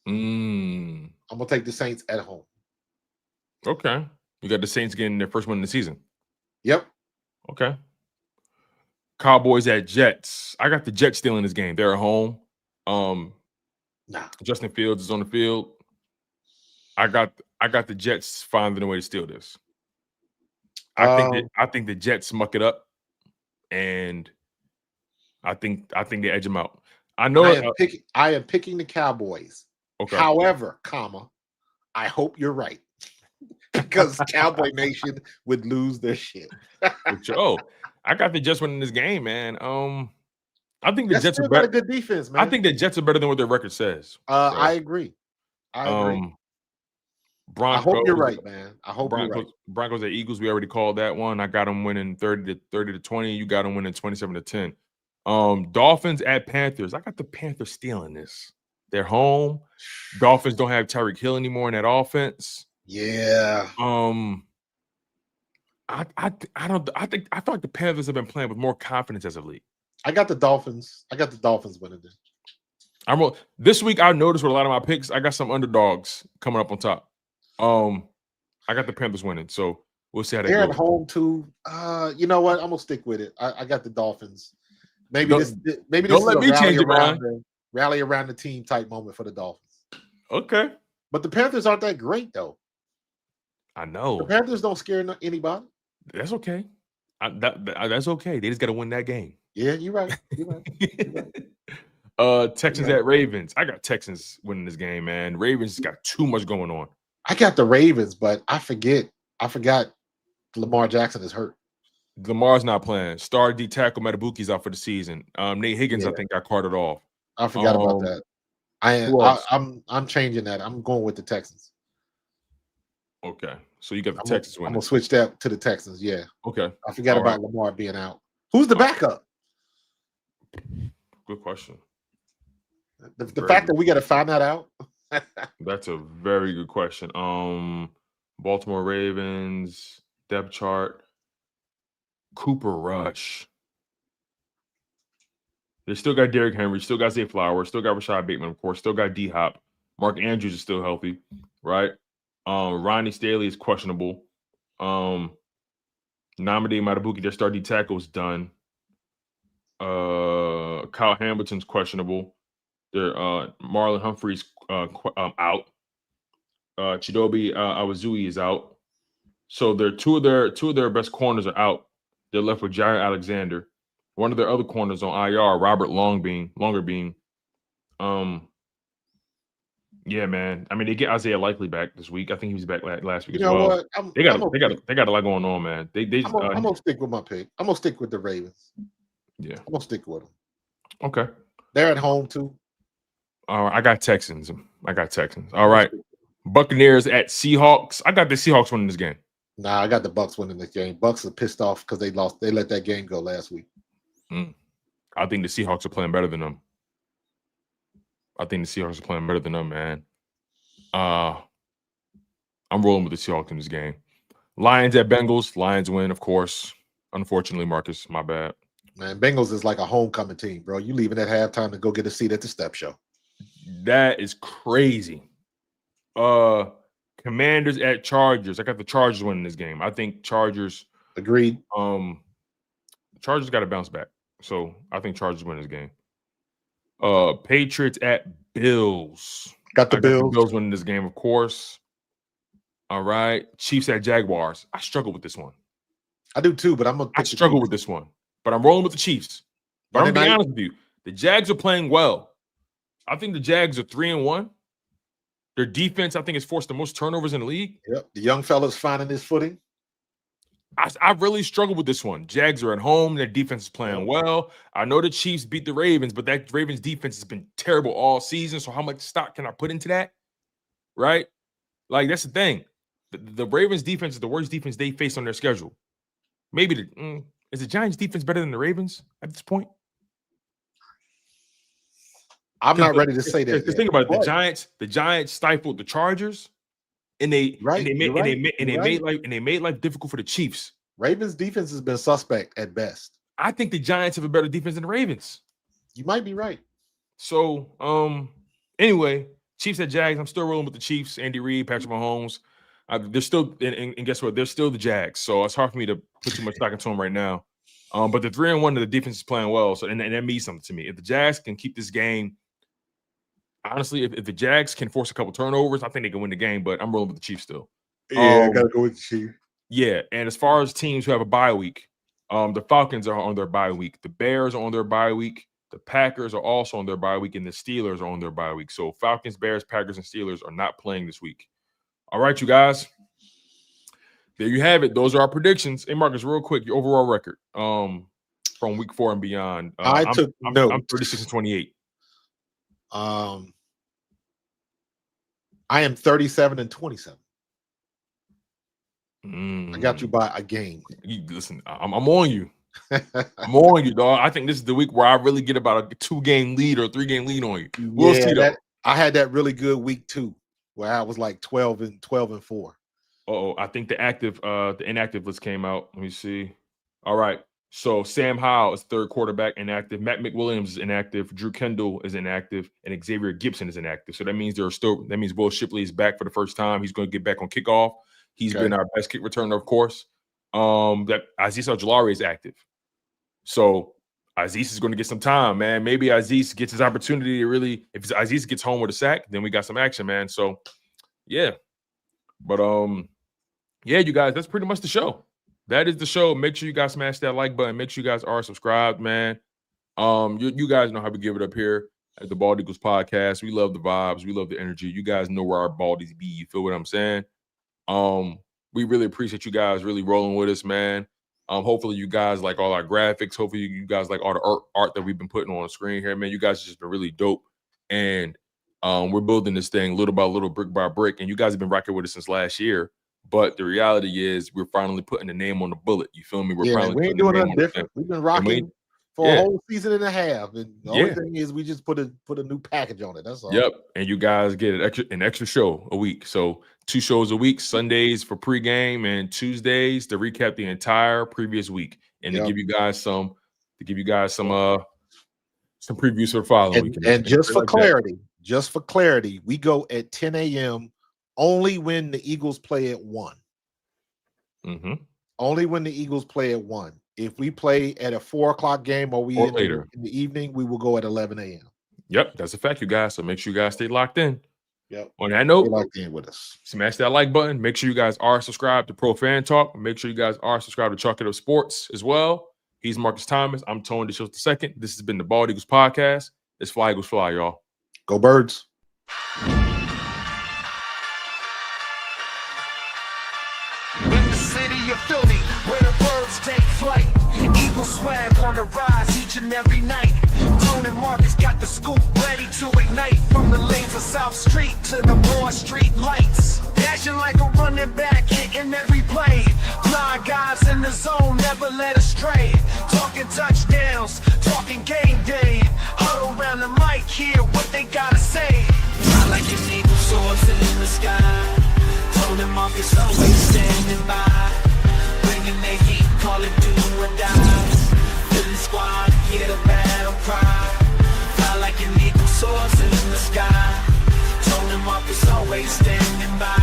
I'm going to take the Saints at home. Okay. You got the Saints getting their first win in the season. Yep. Okay. Cowboys at Jets. I got the Jets stealing this game. They're at home. Justin Fields is on the field. I got the Jets finding a way to steal this. I think the Jets muck it up, and I think they edge them out. I know I am picking the Cowboys. Okay. However, I hope you're right. Because Cowboy Nation would lose their shit. I got the Jets winning this game, man. I think the Jets are better. A good defense, man. I think the Jets are better than what their record says. I agree. Broncos, I hope you're right, man. I hope you're right. Broncos at Eagles, we already called that one. I got them winning 30 to 20. You got them winning 27 to 10. Dolphins at Panthers. I got the Panthers stealing this. They're home. Dolphins don't have Tyreek Hill anymore in that offense. Yeah. I feel like the Panthers have been playing with more confidence as of late. I got the Dolphins. Winning this. This week I noticed with a lot of my picks, I got some underdogs coming up on top. I got the Panthers winning, so we'll see how they go. They're at home too. You know what? I'm gonna stick with it. I got the Dolphins. Maybe this don't let me change your mind. Rally around the team type moment for the Dolphins. Okay, but the Panthers aren't that great though. I know the Panthers don't scare anybody. That's okay. That's okay. They just got to win that game. Yeah, you're right. You're right. Texans at Ravens. I got Texans winning this game, man. Ravens got too much going on. I got the Ravens, but I forgot Lamar Jackson is hurt. Lamar's not playing. Star D tackle Matabuki's out for the season. Nate Higgins, I think, got carted off. I forgot about that. I'm changing that. I'm going with the Texans. Okay, so you got the Texans winning. I'm gonna switch that to the Texans. Yeah. Okay. I forgot about Lamar being out. Who's the backup? Good question. The fact that we got to find that out. That's a very good question. Baltimore Ravens depth chart. Cooper Rush. They still got Derrick Henry, still got Zay Flowers, still got Rashad Bateman, of course, still got D-Hop. Mark Andrews is still healthy, right? Ronnie Staley is questionable. Namade Matabuki, their starting tackle, is done. Kyle Hamilton's questionable. Their Marlon Humphrey's out. Chidobe Awazui is out. So two of their best corners are out. They're left with Jair Alexander. One of their other corners on IR, Robert Longerbeam. Yeah, man. I mean, they get Isaiah Likely back this week. I think he was back last week as well. What? They got a lot going on, man. I'm gonna stick with my pick. I'm gonna stick with the Ravens. Yeah, I'm gonna stick with them. Okay, they're at home too. All right, I got Texans. All right, Buccaneers at Seahawks. I got the Seahawks winning this game. Nah, I got the Bucs winning this game. Bucs are pissed off because they lost. They let that game go last week. I think the Seahawks are playing better than them. Man. I'm rolling with the Seahawks in this game. Lions at Bengals. Lions win, of course. Unfortunately, Marcus, my bad. Man, Bengals is like a homecoming team, bro. You leaving at halftime to go get a seat at the step show. That is crazy. Commanders at Chargers. I got the Chargers winning this game. I think Chargers. Agreed. Chargers got to bounce back. So I think Chargers win this game. Patriots at Bills. Got the Bills. Got the Bills winning this game, of course. All right. Chiefs at Jaguars. I struggle with this one. I do too, but I struggle with this one. But I'm rolling with the Chiefs. But I'm going to be honest with you. The Jags are playing well. I think the Jags are 3-1. Their defense, I think, has forced the most turnovers in the league. Yep. The young fella's finding his footing. I really struggle with this one. Jags are at home. Their defense is playing well. I know the Chiefs beat the Ravens, but that Ravens defense has been terrible all season. So how much stock can I put into that? Right? Like, that's the thing. The Ravens defense is the worst defense they face on their schedule. Maybe is the Giants defense better than the Ravens at this point? I'm not ready to say that. Because think about it, the Giants stifled the Chargers, and they made life difficult for the Chiefs. Ravens defense has been suspect at best. I think the Giants have a better defense than the Ravens. You might be right. So, anyway, Chiefs at Jags. I'm still rolling with the Chiefs. Andy Reid, Patrick Mahomes. They're still, and guess what? They're still the Jags. So it's hard for me to put too much stock into them right now. But the 3-1, the defense is playing well. So and that means something to me. If the Jags can keep this game, honestly, if the Jags can force a couple turnovers, I think they can win the game. But I'm rolling with the Chiefs still. Yeah, I gotta go with the Chiefs. Yeah, and as far as teams who have a bye week, the Falcons are on their bye week. The Bears are on their bye week. The Packers are also on their bye week, and the Steelers are on their bye week. So Falcons, Bears, Packers, and Steelers are not playing this week. All right, you guys. There you have it. Those are our predictions. Hey, Marcus, real quick, your overall record from week 4 and beyond. I took notes. I'm 36-28. I am 37-27. I got you by a game. Listen, I'm on you. I'm on you, dog. I think this is the week where I really get about a 2-game lead or 3-game lead on you. We'll see though. I had that really good week 2 where I was like 12-4. I think the inactive list came out. Let me see. All right. So Sam Howell is third quarterback inactive. Matt McWilliams is inactive. Drew Kendall is inactive, and Xavier Gibson is inactive. So that means that means Will Shipley is back for the first time. He's going to get back on kickoff. He's been our best kick returner, of course. That Azeez Ojulari is active. So Azeez is going to get some time, man. Maybe Azeez gets his opportunity to really, if Azeez gets home with a sack, then we got some action, man. So, yeah. But, yeah, you guys, that's pretty much the show. That is the show. Make sure you guys smash that like button. Make sure you guys are subscribed, man. You guys know how we give it up here at the Bald Eagles Podcast. We love the vibes. We love the energy. You guys know where our baldies be. You feel what I'm saying? We really appreciate you guys really rolling with us, man. Hopefully you guys like all our graphics. Hopefully you guys like all the art that we've been putting on the screen here, man. You guys have just been really dope. And we're building this thing little by little, brick by brick. And you guys have been rocking with us since last year. But the reality is we're finally putting the name on the bullet. You feel me? We ain't doing nothing different. We've been rocking for a whole season and a half. And the only thing is we just put a new package on it. That's all. Yep. And you guys get an extra show a week. So 2 shows a week, Sundays for pregame and Tuesdays to recap the entire previous week and to give you guys some previews for the following week. And just for clarity, we go at 10 a.m. only when the Eagles play at 1. Mm-hmm. Only when the Eagles play at 1. If we play at a 4 o'clock game or later in the evening, we will go at 11 a.m. Yep, that's a fact, you guys. So make sure you guys stay locked in. Yep. On that note, stay locked in with us. Smash that like button. Make sure you guys are subscribed to Pro Fan Talk. Make sure you guys are subscribed to Chalk It Up Sports as well. He's Markus Thomas. I'm Tony DeShields II. This has been the Bald Eagles Podcast. It's Fly Eagles Fly, y'all. Go Birds. In the city of Philly, where the birds take flight, Eagle swag on the rise each and every night. Nolan and Markus got the scoop ready to ignite. From the lanes of South Street to the Broad Street lights, dashing like a running back, hitting every play. Blind guys in the zone, never led astray. Talking touchdowns, talking game day. Huddle around the mic, hear what they gotta say. Fly like an eagle soaring in the sky. Nolan and Markus always standing by, bringing their heat, call it do or die. Philly squad, hear the battle cry. Fly like an eagle soaring in the sky. Nolan and Markus always standing by,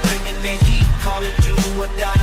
bringing their heat, call it do or die.